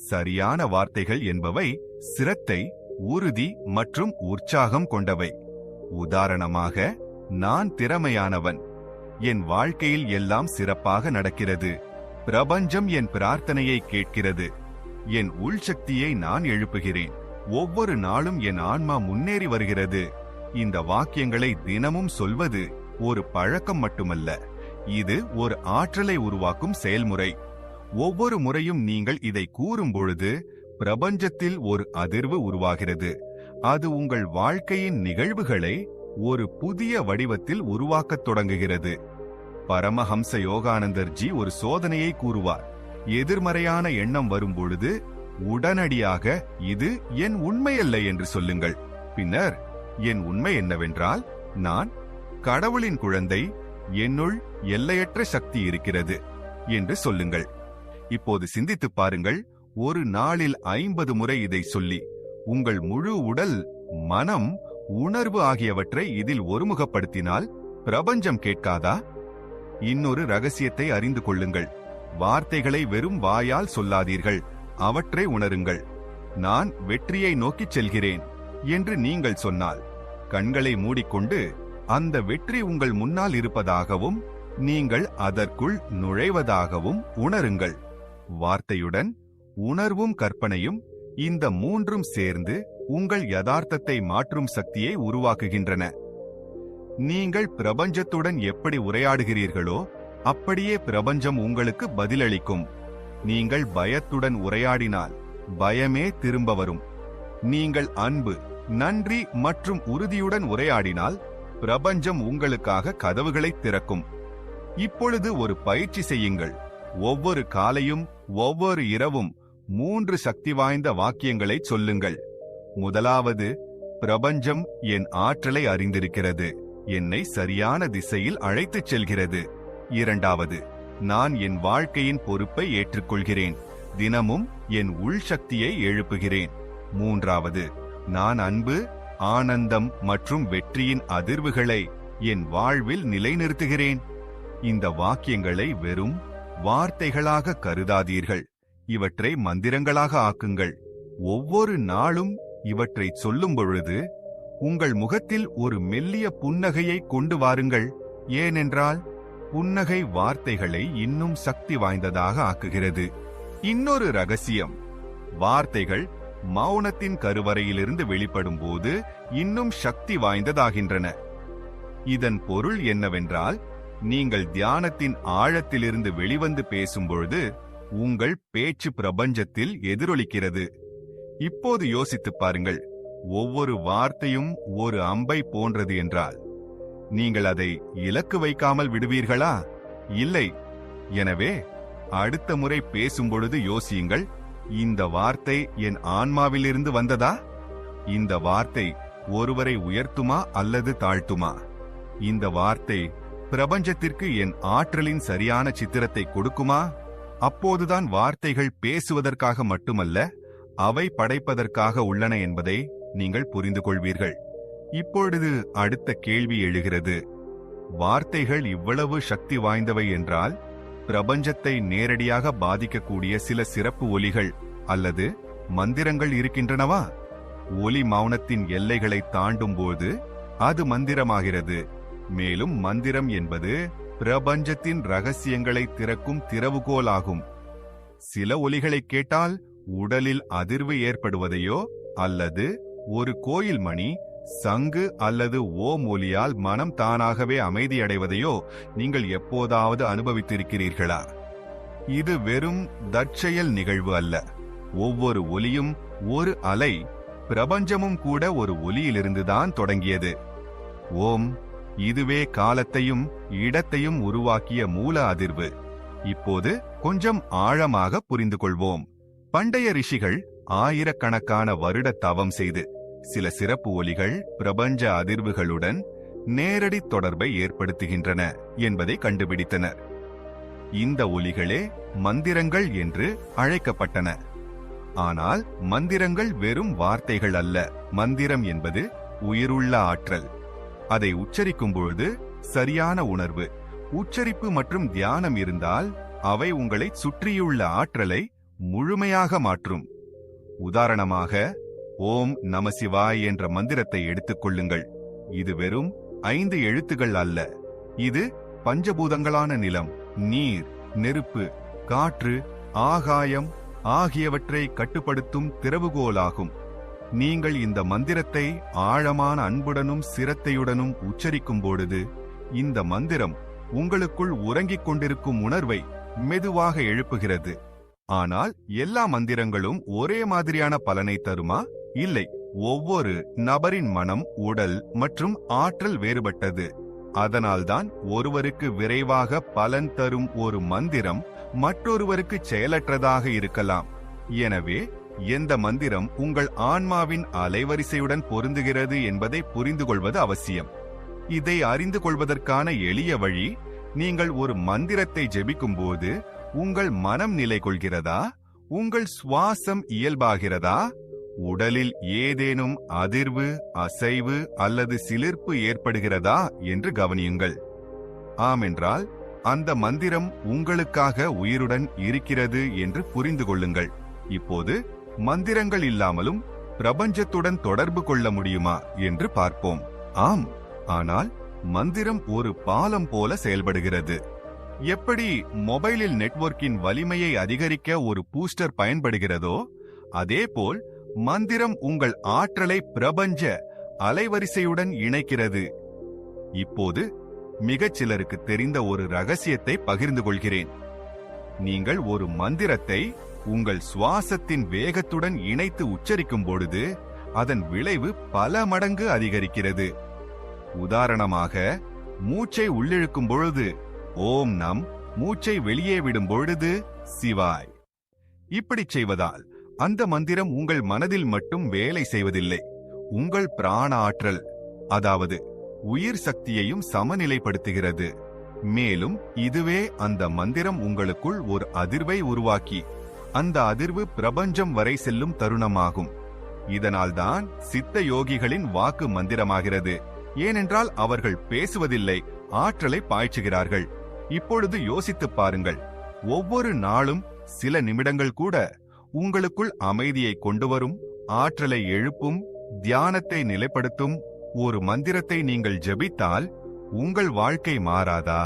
சரியான வார்த்தைகள் என்பவை சிரத்தை, உறுதி மற்றும் உற்சாகம் கொண்டவை. உதாரணமாக, நான் திறமையானவன், என் வாழ்க்கையில் எல்லாம் சிறப்பாக நடக்கிறது, பிரபஞ்சம் என் பிரார்த்தனையை கேட்கிறது, என் உள்சக்தியை நான் எழுப்புகிறேன், ஒவ்வொரு நாளும் என் ஆன்மா முன்னேறி வருகிறது. இந்த வாக்கியங்களை தினமும் சொல்வது ஒரு பழக்கம் மட்டுமல்ல, இது ஒரு ஆற்றலை உருவாக்கும் செயல்முறை. ஒவ்வொரு முறையும் நீங்கள் இதை கூறும் பொழுது பிரபஞ்சத்தில் ஒரு அதிர்வு உருவாகிறது. அது உங்கள் வாழ்க்கையின் நிகழ்வுகளை ஒரு புதிய வடிவத்தில் உருவாக்கத் தொடங்குகிறது. பரமஹம்ச யோகானந்தர் ஜி ஒரு சோதனையை கூறுவார். எதிர்மறையான எண்ணம் வரும்பொழுது உடனடியாக இது என் உண்மையல்ல என்று சொல்லுங்கள். பின்னர் என் உண்மை என்னவென்றால், நான் கடவுளின் குழந்தை, என்னுள் எல்லையற்ற சக்தி இருக்கிறது என்று சொல்லுங்கள். இப்போது சிந்தித்துப் பாருங்கள், ஒரு நாளில் 50 முறை இதை சொல்லி உங்கள் முழு உடல், மனம், உணர்வு ஆகியவற்றை இதில் ஒருமுகப்படுத்தினால் பிரபஞ்சம் கேட்காதா? இன்னொரு ரகசியத்தை அறிந்து கொள்ளுங்கள். வார்த்தைகளை வெறும் வாயால் சொல்லாதீர்கள், அவற்றை உணருங்கள். நான் வெற்றியை நோக்கிச் செல்கிறேன் என்று நீங்கள் சொன்னால், கண்களை மூடிக்கொண்டு அந்த வெற்றி உங்கள் முன்னால் இருப்பதாகவும் நீங்கள் அதற்குள் நுழைவதாகவும் உணருங்கள். வார்த்தையுடன் உணர்வும் கற்பனையும், இந்த மூன்றும் சேர்ந்து உங்கள் யதார்த்தத்தை மாற்றும் சக்தியை உருவாக்குகின்றன. நீங்கள் பிரபஞ்சத்துடன் எப்படி உரையாடுகிறீர்களோ அப்படியே பிரபஞ்சம் உங்களுக்கு பதிலளிக்கும். நீங்கள் பயத்துடன் உரையாடினால் பயமே திரும்ப வரும். நீங்கள் அன்பு, நன்றி மற்றும் உறுதியுடன் உரையாடினால் பிரபஞ்சம் உங்களுக்காக கதவுகளை திறக்கும். இப்பொழுது ஒரு பயிற்சி செய்யுங்கள். ஒவ்வொரு காலையும் ஒவ்வொரு இரவும் 3 சக்தி வாய்ந்த வாக்கியங்களை சொல்லுங்கள். முதலாவது, பிரபஞ்சம் என் ஆற்றலை அறிந்திருக்கிறது, என்னை சரியான திசையில் அழைத்துச் செல்கிறது. இரண்டாவது, நான் என் வாழ்க்கையின் பொறுப்பை ஏற்றுக்கொள்கிறேன், தினமும் என் உள்சக்தியை எழுப்புகிறேன். மூன்றாவது, நான் அன்பு, ஆனந்தம் மற்றும் வெற்றியின் அதிர்வுகளை என் வாழ்வில் நிலைநிறுத்துகிறேன். இந்த வாக்கியங்களை வெறும் வார்த்தைகளாக கருதாதீர்கள், இவற்றை மந்திரங்களாக ஆக்குங்கள். ஒவ்வொரு நாளும் இவற்றை சொல்லும் பொழுது உங்கள் முகத்தில் ஒரு மெல்லிய புன்னகையை கொண்டு வாருங்கள். ஏனென்றால் புன்னகை வார்த்தைகளை இன்னும் சக்தி வாய்ந்ததாக ஆக்குகிறது. இன்னொரு ரகசியம், வார்த்தைகள் மௌனத்தின் கருவறையிலிருந்து வெளிப்படும் போது இன்னும் சக்தி வாய்ந்ததாகின்றன. இதன் பொருள் என்னவென்றால், நீங்கள் தியானத்தின் ஆழத்திலிருந்து வெளிவந்து பேசும்பொழுது உங்கள் பேச்சு பிரபஞ்சத்தில் எதிரொலிக்கிறது. இப்போது யோசித்துப் பாருங்கள், ஒவ்வொரு வார்த்தையும் ஒரு அம்பை போன்றது என்றால் நீங்கள் அதை இலக்கு வைக்காமல் விடுவீர்களா? இல்லை. எனவே அடுத்த முறை பேசும்பொழுது யோசியுங்கள், இந்த வார்த்தை என் ஆன்மாவிலிருந்து வந்ததா? இந்த வார்த்தை ஒருவரை உயர்த்துமா அல்லது தாழ்த்துமா? இந்த வார்த்தை பிரபஞ்சத்திற்கு என் ஆற்றலின் சரியான சித்திரத்தை கொடுக்குமா அப்போதுதான் வார்த்தைகள் பேசுவதற்காக மட்டுமல்ல, அவை படைப்பதற்காக உள்ளன என்பதை நீங்கள் புரிந்து கொள்வீர்கள். இப்பொழுது அடுத்த கேள்வி எழுகிறது. வார்த்தைகள் இவ்வளவு சக்தி வாய்ந்தவை என்றால், பிரபஞ்சத்தை நேரடியாக பாதிக்கக்கூடிய சில சிறப்பு ஒலிகள் அல்லது மந்திரங்கள் இருக்கின்றனவா? ஒலி மௌனத்தின் எல்லைகளை தாண்டும் போது அது மந்திரமாகிறது. மேலும் மந்திரம் என்பது பிரபஞ்சத்தின் ரகசியங்களை திறக்கும் திறவுகோலாகும். சில ஒலிகளை கேட்டால் உடலில் அதிர்வு ஏற்படுவதையோ அல்லது ஒரு கோயில் மணி, சங்கு அல்லது ஓம் ஒலியால் மனம் தானாகவே அமைதியடைவதையோ நீங்கள் எப்போதாவது அனுபவித்திருக்கிறீர்களா? இது வெறும் தற்செயல் நிகழ்வு அல்ல. ஒவ்வொரு ஒலியும் ஒரு அலை. பிரபஞ்சமும் கூட ஒரு ஒலியிலிருந்துதான் தொடங்கியது. ஓம், இதுவே காலத்தையும் இடத்தையும் உருவாக்கிய மூல அதிர்வு. இப்போது கொஞ்சம் ஆழமாக புரிந்து கொள்வோம். பண்டைய ரிஷிகள் ஆயிரக்கணக்கான வருட தவம் செய்து சில சிறப்பு ஒலிகள் பிரபஞ்ச அதிர்வுகளுடன் நேரடி தொடர்பை ஏற்படுத்துகின்றன என்பதை கண்டுபிடித்தனர். இந்த ஒலிகளே மந்திரங்கள் என்று அழைக்கப்பட்டன. ஆனால் மந்திரங்கள் வெறும் வார்த்தைகள் அல்ல. மந்திரம் என்பது உயிருள்ள ஆற்றல். அதை உச்சரிக்கும் பொழுது சரியான உணர்வு, உச்சரிப்பு மற்றும் தியானம் இருந்தால் அவை உங்களை சுற்றியுள்ள ஆற்றலை முழுமையாக மாற்றும். உதாரணமாக, ஓம் நமசிவாய் என்ற மந்திரத்தை எடுத்துக் கொள்ளுங்கள். இது வெறும் 5 எழுத்துகள் அல்ல. இது பஞ்சபூதங்களான நிலம், நீர், நெருப்பு, காற்று, ஆகாயம் ஆகியவற்றை கட்டுப்படுத்தும் திறவுகோலாகும். நீங்கள் இந்த மந்திரத்தை ஆழமான அன்புடனும் சிரத்தையுடனும் உச்சரிக்கும் பொழுது இந்த மந்திரம் உங்களுக்குள் உறங்கிக் கொண்டிருக்கும் உணர்வை மெதுவாக எழுப்புகிறது. ஆனால் எல்லா மந்திரங்களும் ஒரே மாதிரியான பலனை தருமா? இல்லை. ஒவ்வொரு நபரின் மனம், உடல் மற்றும் ஆற்றல் வேறுபட்டது. அதனால்தான் ஒருவருக்கு விரைவாக பலன் தரும் ஒரு மந்திரம் மற்றொருவருக்கு செயலற்றதாக இருக்கலாம். எனவே எந்த மந்திரம் உங்கள் ஆன்மாவின் அலைவரிசையுடன் பொருந்துகிறது என்பதை புரிந்து கொள்வது அவசியம். இதை அறிந்து கொள்வதற்கான எளிய வழி, நீங்கள் ஒரு மந்திரத்தை ஜெபிக்கும் போது உங்கள் மனம் நிலை கொள்கிறதா? உங்கள் சுவாசம் இயல்பாகிறதா? உடலில் ஏதேனும் அதிர்வு, அசைவு அல்லது சிலிர்ப்பு ஏற்படுகிறதா என்று கவனியுங்கள். ஆமென்றால் அந்த மந்திரம் உங்களுக்காக உயிருடன் இருக்கிறது என்று புரிந்து கொள்ளுங்கள். இப்போது மந்திரங்கள் இல்லாமலும் பிரபஞ்சத்துடன் தொடர்பு கொள்ள முடியுமா என்று பார்ப்போம். ஆம், ஆனால் மந்திரம் ஒரு பாலம் போல செயல்படுகிறது. எப்படி மொபைலில் நெட்வொர்க்கின் வலிமையை அதிகரிக்க ஒரு பூஸ்டர் பயன்படுகிறதோ, அதேபோல் மந்திரம் உங்கள் ஆற்றலை பிரபஞ்ச அலைவரிசையுடன் இணைக்கிறது. இப்போது மிகச் சிலருக்கு தெரிந்த ஒரு ரகசியத்தை பகிர்ந்து கொள்கிறேன். நீங்கள் ஒரு மந்திரத்தை உங்கள் சுவாசத்தின் வேகத்துடன் இணைத்து உச்சரிக்கும் பொழுது அதன் விளைவு பல மடங்கு அதிகரிக்கிறது. உதாரணமாக, மூச்சை உள்ளிழுக்கும் பொழுது ஓம் நம், மூச்சை வெளியே விடும் பொழுது சிவாய். இப்படி செய்வதால் அந்த மந்திரம் உங்கள் மனதில் மட்டும் வேலை செய்வதில்லை, உங்கள் பிராண ஆற்றல், அதாவது உயிர் சக்தியையும் சமநிலைப்படுத்துகிறது. மேலும் இதுவே அந்த மந்திரம் உங்களுக்குள் ஒரு அதிர்வை உருவாக்கி அந்த அதிர்வு பிரபஞ்சம் வரை செல்லும் தருணமாகும். இதனால்தான் சித்த யோகிகளின் வாக்கு மந்திரமாகிறது. ஏனென்றால் அவர்கள் பேசுவதில்லை, ஆற்றலை பாய்ச்சுகிறார்கள். இப்பொழுது யோசித்துப் பாருங்கள். ஒவ்வொரு நாளும் சில நிமிடங்கள் கூட உங்களுக்குள் அமைதியை கொண்டு வரும், ஆற்றலை எழுப்பும், தியானத்தை நிலைப்படுத்தும் ஒரு மந்திரத்தை நீங்கள் ஜெபித்தால் உங்கள் வாழ்க்கை மாறாதா?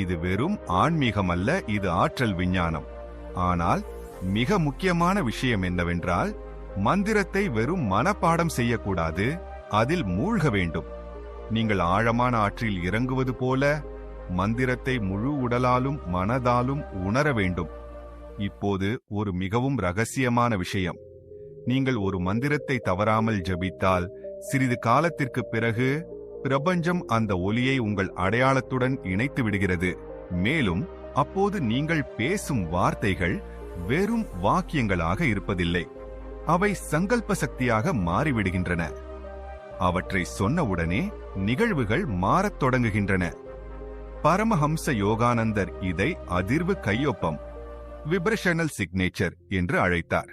இது வெறும் ஆன்மீகம் அல்ல, இது ஆற்றல் விஞ்ஞானம். ஆனால் மிக முக்கியமான விஷயம் என்னவென்றால், மந்திரத்தை வெறும் மனப்பாடம் செய்யக்கூடாது, அதில் மூழ்க வேண்டும். நீங்கள் ஆழமான ஆற்றில் இறங்குவது போல மந்திரத்தை முழு உடலாலும் மனதாலும் உணர வேண்டும். இப்போது ஒரு மிகவும் ரகசியமான விஷயம். நீங்கள் ஒரு மந்திரத்தை தவறாமல் ஜெபித்தால் சிறிது காலத்திற்கு பிறகு பிரபஞ்சம் அந்த ஒலியை உங்கள் அடையாளத்துடன் இணைத்து விடுகிறது. மேலும் அப்போது நீங்கள் பேசும் வார்த்தைகள் வெறும் வாக்கியங்களாக இருப்பதில்லை, அவை சங்கல்ப சக்தியாக மாறிவிடுகின்றன. அவற்றை சொன்னவுடனே நிகழ்வுகள் மாறத் தொடங்குகின்றன. பரமஹம்ச யோகானந்தர் இதை அதிர்வு கையொப்பம், விப்ரேஷனல் சிக்னேச்சர் என்று அழைத்தார்.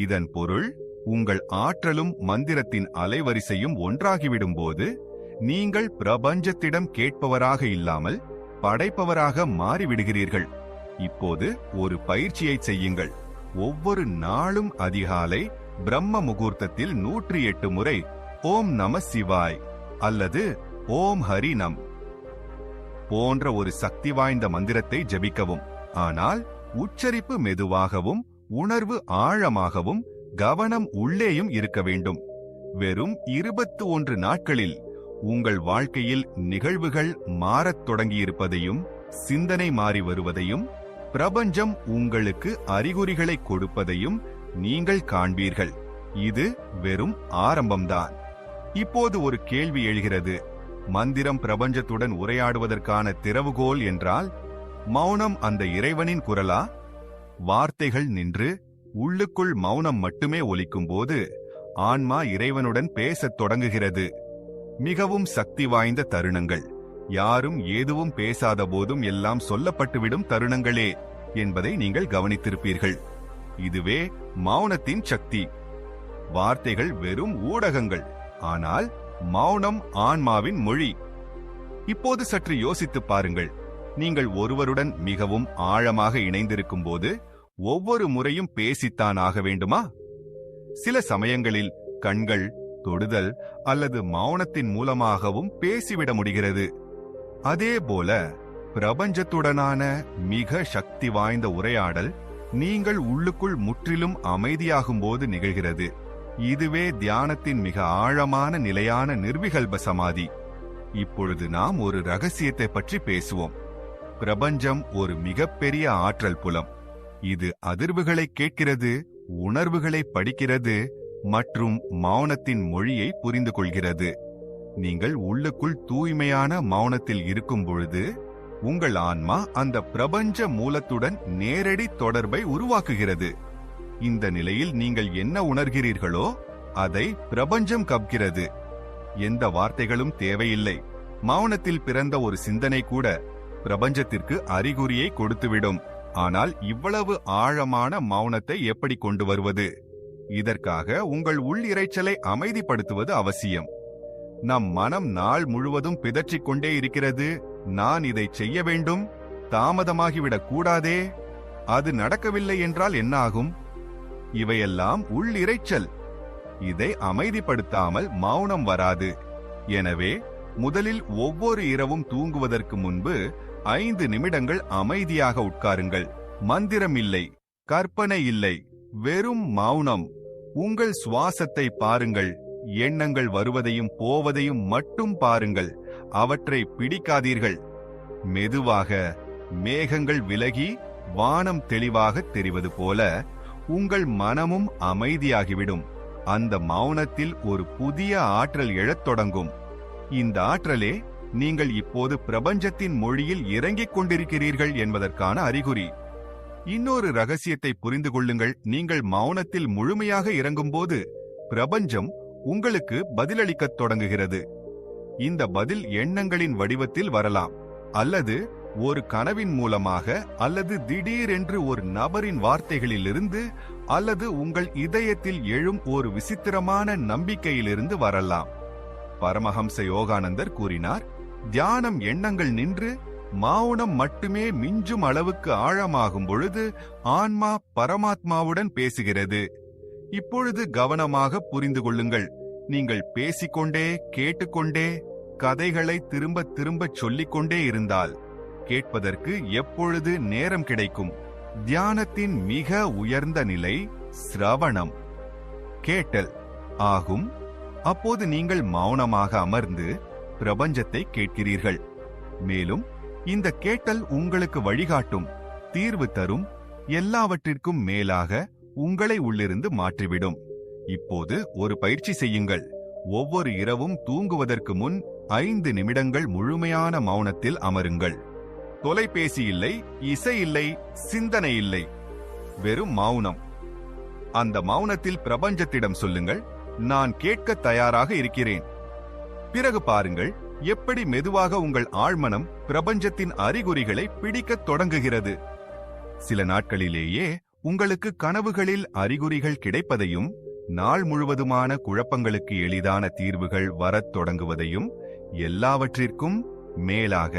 இதன் பொருள், உங்கள் ஆற்றலும் மந்திரத்தின் அலைவரிசையும் ஒன்றாகிவிடும்போது நீங்கள் பிரபஞ்சத்திடம் கேட்பவராக இல்லாமல் படைப்பவராக மாறிவிடுகிறீர்கள். இப்போது ஒரு பயிற்சியை செய்யுங்கள். ஒவ்வொரு நாளும் அதிகாலை பிரம்ம முகூர்த்தத்தில் 108 முறை ஓம் நம சிவாய் அல்லது ஓம் ஹரி நம் போன்ற ஒரு சக்தி வாய்ந்த மந்திரத்தை ஜபிக்கவும். ஆனால் உச்சரிப்பு மெதுவாகவும் உணர்வு ஆழமாகவும் கவனம் உள்ளேயும் இருக்க வேண்டும். வெறும் 21 நாட்களில் உங்கள் வாழ்க்கையில் நிகழ்வுகள் மாறத் தொடங்கியிருப்பதையும், சிந்தனை மாறி வருவதையும், பிரபஞ்சம் உங்களுக்கு அறிகுறிகளை கொடுப்பதையும் நீங்கள் காண்பீர்கள். இது வெறும் ஆரம்பம்தான். இப்போது ஒரு கேள்வி எழுகிறது. மந்திரம் பிரபஞ்சத்துடன் உரையாடுவதற்கான திறவுகோல் என்றால், மௌனம் அந்த இறைவனின் குரலா? வார்த்தைகள் நின்று உள்ளுக்குள் மௌனம் மட்டுமே ஒலிக்கும்போது ஆன்மா இறைவனுடன் பேசத் தொடங்குகிறது. மிகவும் சக்தி வாய்ந்த தருணங்கள், யாரும் எதுவும் பேசாத போதும் எல்லாம் சொல்லப்பட்டுவிடும் தருணங்களே என்பதை நீங்கள் கவனித்திருப்பீர்கள். இதுவே மௌனத்தின் சக்தி. வார்த்தைகள் வெறும் ஊடகங்கள், ஆனால் மௌனம் ஆன்மாவின் மொழி. இப்போது சற்று யோசித்துப் பாருங்கள். நீங்கள் ஒருவருடன் மிகவும் ஆழமாக இணைந்திருக்கும் போது ஒவ்வொரு முறையும் பேசித்தான் ஆக வேண்டுமா? சில சமயங்களில் கண்கள், தொடுதல் அல்லது மௌனத்தின் மூலமாகவும் பேசிவிட முடிகிறது. அதேபோல பிரபஞ்சத்துடனான மிக சக்தி வாய்ந்த உரையாடல் நீங்கள் உள்ளுக்குள் முற்றிலும் அமைதியாகும்போது நிகழ்கிறது. இதுவே தியானத்தின் மிக ஆழமான நிலையான நிர்விகல்ப சமாதி. இப்பொழுது நாம் ஒரு ரகசியத்தை பற்றி பேசுவோம். பிரபஞ்சம் ஒரு மிகப்பெரிய ஆற்றல் புலம். இது அதிர்வுகளை கேட்கிறது, உணர்வுகளை படிக்கிறது மற்றும் மௌனத்தின் மொழியை புரிந்து கொள்கிறது. நீங்கள் உள்ளுக்குள் தூய்மையான மௌனத்தில் இருக்கும் பொழுது உங்கள் ஆன்மா அந்த பிரபஞ்ச மூலத்துடன் நேரடி தொடர்பை உருவாக்குகிறது. இந்த நிலையில் நீங்கள் என்ன உணர்கிறீர்களோ அதை பிரபஞ்சம் கப்கிறது. எந்த வார்த்தைகளும் தேவையில்லை. மௌனத்தில் பிறந்த ஒரு சிந்தனை கூட பிரபஞ்சத்திற்கு அறிகுறியை கொடுத்துவிடும். ஆனால் இவ்வளவு ஆழமான மௌனத்தை எப்படி கொண்டு வருவது? இதற்காக உங்கள் உள் இரைச்சலை அமைதிப்படுத்துவது அவசியம். நம் மனம் நாள் முழுவதும் பிதற்றிக் கொண்டே இருக்கிறது. நான் இதை செய்ய வேண்டும், தாமதமாகிவிடக் கூடாதே, அது நடக்கவில்லை என்றால் என்ன ஆகும்? இவையெல்லாம் உள் இரைச்சல். இதை அமைதிப்படுத்தாமல் மௌனம் வராது. எனவே முதலில் ஒவ்வொரு இரவும் தூங்குவதற்கு முன்பு 5 நிமிடங்கள் அமைதியாக உட்காருங்கள். மந்திரம் இல்லை, கற்பனை இல்லை, வெறும் மௌனம். உங்கள் சுவாசத்தை பாருங்கள். எண்ணங்கள் வருவதையும் போவதையும் மட்டும் பாருங்கள். அவற்றை பிடிக்காதீர்கள். மெதுவாக மேகங்கள் விலகி வானம் தெளிவாக தெரிவது போல உங்கள் மனமும் அமைதியாகிவிடும். அந்த மௌனத்தில் ஒரு புதிய ஆற்றல் எழத் தொடங்கும். இந்த ஆற்றலே நீங்கள் இப்போது பிரபஞ்சத்தின் மொழியில் இறங்கிக் கொண்டிருக்கிறீர்கள் என்பதற்கான அறிகுறி. இன்னொரு ரகசியத்தை புரிந்து கொள்ளுங்கள். நீங்கள் மௌனத்தில் முழுமையாக இறங்கும்போது பிரபஞ்சம் உங்களுக்கு பதிலளிக்கத் தொடங்குகிறது. இந்த பதில் எண்ணங்களின் வடிவத்தில் வரலாம், அல்லது ஒரு கனவின் மூலமாக, அல்லது திடீரென்று ஒரு நபரின் வார்த்தைகளிலிருந்து, அல்லது உங்கள் இதயத்தில் எழும் ஒரு விசித்திரமான நம்பிக்கையிலிருந்து வரலாம். பரமஹம்ச யோகானந்தர் கூறினார், தியானம் எண்ணங்கள் நின்று மௌனம் மட்டுமே மிஞ்சும் அளவுக்கு ஆழமாகும் பொழுது ஆன்மா பரமாத்மாவுடன் பேசுகிறது. இப்பொழுது கவனமாக புரிந்து கொள்ளுங்கள். நீங்கள் பேசிக்கொண்டே கேட்டுக்கொண்டே கதைகளை திரும்ப திரும்ப சொல்லிக்கொண்டே இருந்தால் கேட்பதற்கு எப்பொழுது நேரம் கிடைக்கும்? தியானத்தின் மிக உயர்ந்த நிலை சிரவணம், கேட்டல் ஆகும். அப்போது நீங்கள் மௌனமாக அமர்ந்து பிரபஞ்சத்தை கேட்கிறீர்கள். மேலும் இந்த கேட்டல் உங்களுக்கு வழிகாட்டும், தீர்வு தரும், எல்லாவற்றிற்கும் மேலாக உங்களை உள்ளிருந்து மாற்றிவிடும். இப்போது ஒரு பயிற்சி செய்யுங்கள். ஒவ்வொரு இரவும் தூங்குவதற்கு முன் 5 நிமிடங்கள் முழுமையான மௌனத்தில் அமருங்கள். தொலைபேசி இல்லை, இசை இல்லை, சிந்தனை இல்லை, வெறும் மௌனம். அந்த மௌனத்தில் பிரபஞ்சத்திடம் சொல்லுங்கள், நான் கேட்க தயாராக இருக்கிறேன். பிறகு பாருங்கள் எப்படி மெதுவாக உங்கள் ஆழ்மனம் பிரபஞ்சத்தின் அறிகுறிகளை பிடிக்கத் தொடங்குகிறது. சில நாட்களிலேயே உங்களுக்கு கனவுகளில் அறிகுறிகள் கிடைப்பதையும், நாள் முழுவதுமான குழப்பங்களுக்கு எளிதான தீர்வுகள் வரத் தொடங்குவதையும், எல்லாவற்றிற்கும் மேலாக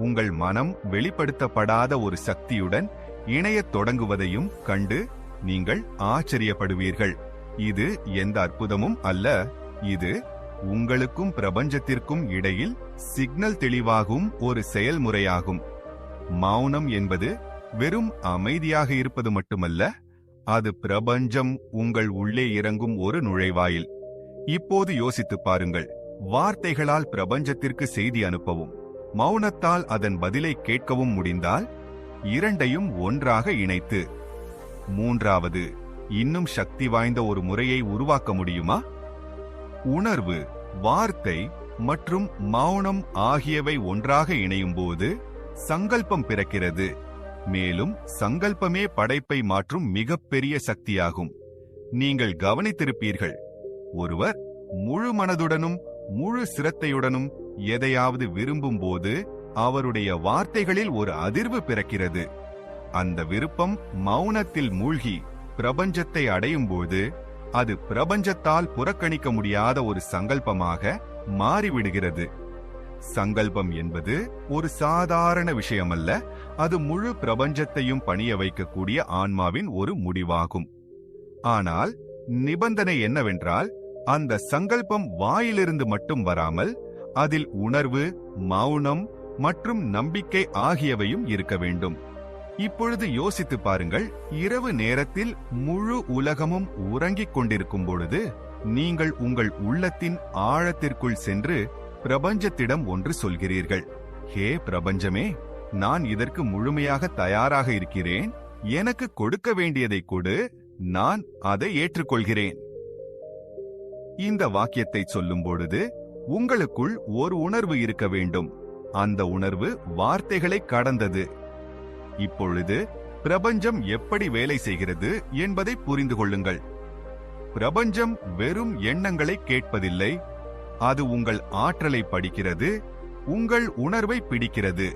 உங்கள் மனம் வெளிப்படுத்தப்படாத ஒரு சக்தியுடன் இணையத் தொடங்குவதையும் கண்டு நீங்கள் ஆச்சரியப்படுவீர்கள். இது எந்த அற்புதமும் அல்ல, இது உங்களுக்கும் பிரபஞ்சத்திற்கும் இடையில் சிக்னல் தெளிவாகும் ஒரு செயல்முறையாகும். மௌனம் என்பது வெறும் அமைதியாக இருப்பது மட்டுமல்ல, அது பிரபஞ்சம் உங்கள் உள்ளே இறங்கும் ஒரு நுழைவாயில். இப்போது யோசித்துப் பாருங்கள். வார்த்தைகளால் பிரபஞ்சத்திற்கு செய்தி அனுப்பவும், மௌனத்தால் அதன் பதிலை கேட்கவும் முடிந்தால், இரண்டையும் ஒன்றாக இணைத்து மூன்றாவது இன்னும் சக்தி வாய்ந்த ஒரு முறையை உருவாக்க முடியுமா? உணர்வு, வார்த்தை மற்றும் மௌனம் ஆகியவை ஒன்றாக இணையும் போது சங்கல்பம் பிறக்கிறது. மேலும் சங்கல்பமே படைப்பை மாற்றும் மிகப்பெரிய சக்தியாகும். நீங்கள் கவனித்திருப்பீர்கள், ஒருவர் முழு மனதுடனும் முழு சிரத்தையுடனும் எதையாவது விரும்பும் போது அவருடைய வார்த்தைகளில் ஒரு அதிர்வு பிறக்கிறது. அந்த விருப்பம் மௌனத்தில் மூழ்கி பிரபஞ்சத்தை அடையும் போது அது பிரபஞ்சத்தால் புறக்கணிக்க முடியாத ஒரு சங்கல்பமாக மாறிவிடுகிறது. சங்கல்பம் என்பது ஒரு சாதாரண விஷயமல்ல, அது முழு பிரபஞ்சத்தையும் பணிய வைக்கக்கூடிய ஆன்மாவின் ஒரு முடிவாகும். ஆனால் நிபந்தனை என்னவென்றால், அந்த சங்கல்பம் வாயிலிருந்து மட்டும் வராமல் அதில் உணர்வு, மௌனம் மற்றும் நம்பிக்கை ஆகியவையும் இருக்க வேண்டும். இப்பொழுது யோசித்து பாருங்கள், இரவு நேரத்தில் முழு உலகமும் உறங்கிக் கொண்டிருக்கும் பொழுது நீங்கள் உங்கள் உள்ளத்தின் ஆழத்திற்குள் சென்று பிரபஞ்சத்திடம் ஒன்று சொல்கிறீர்கள். ஹே பிரபஞ்சமே, நான் இதற்கு முழுமையாக தயாராக இருக்கிறேன். எனக்கு கொடுக்க வேண்டியதை கொடு, நான் அதை ஏற்றுக்கொள்கிறேன். இந்த வாக்கியத்தை சொல்லும் பொழுது உங்களுக்குள் ஒரு உணர்வு இருக்க வேண்டும். அந்த உணர்வு வார்த்தைகளை கடந்தது. இப்பொழுது பிரபஞ்சம் எப்படி வேலை செய்கிறது என்பதை புரிந்து கொள்ளுங்கள். பிரபஞ்சம் வெறும் எண்ணங்களை கேட்பதில்லை, அது உங்கள் ஆற்றலை படிக்கிறது, உங்கள் உணர்வை பிடிக்கிறது,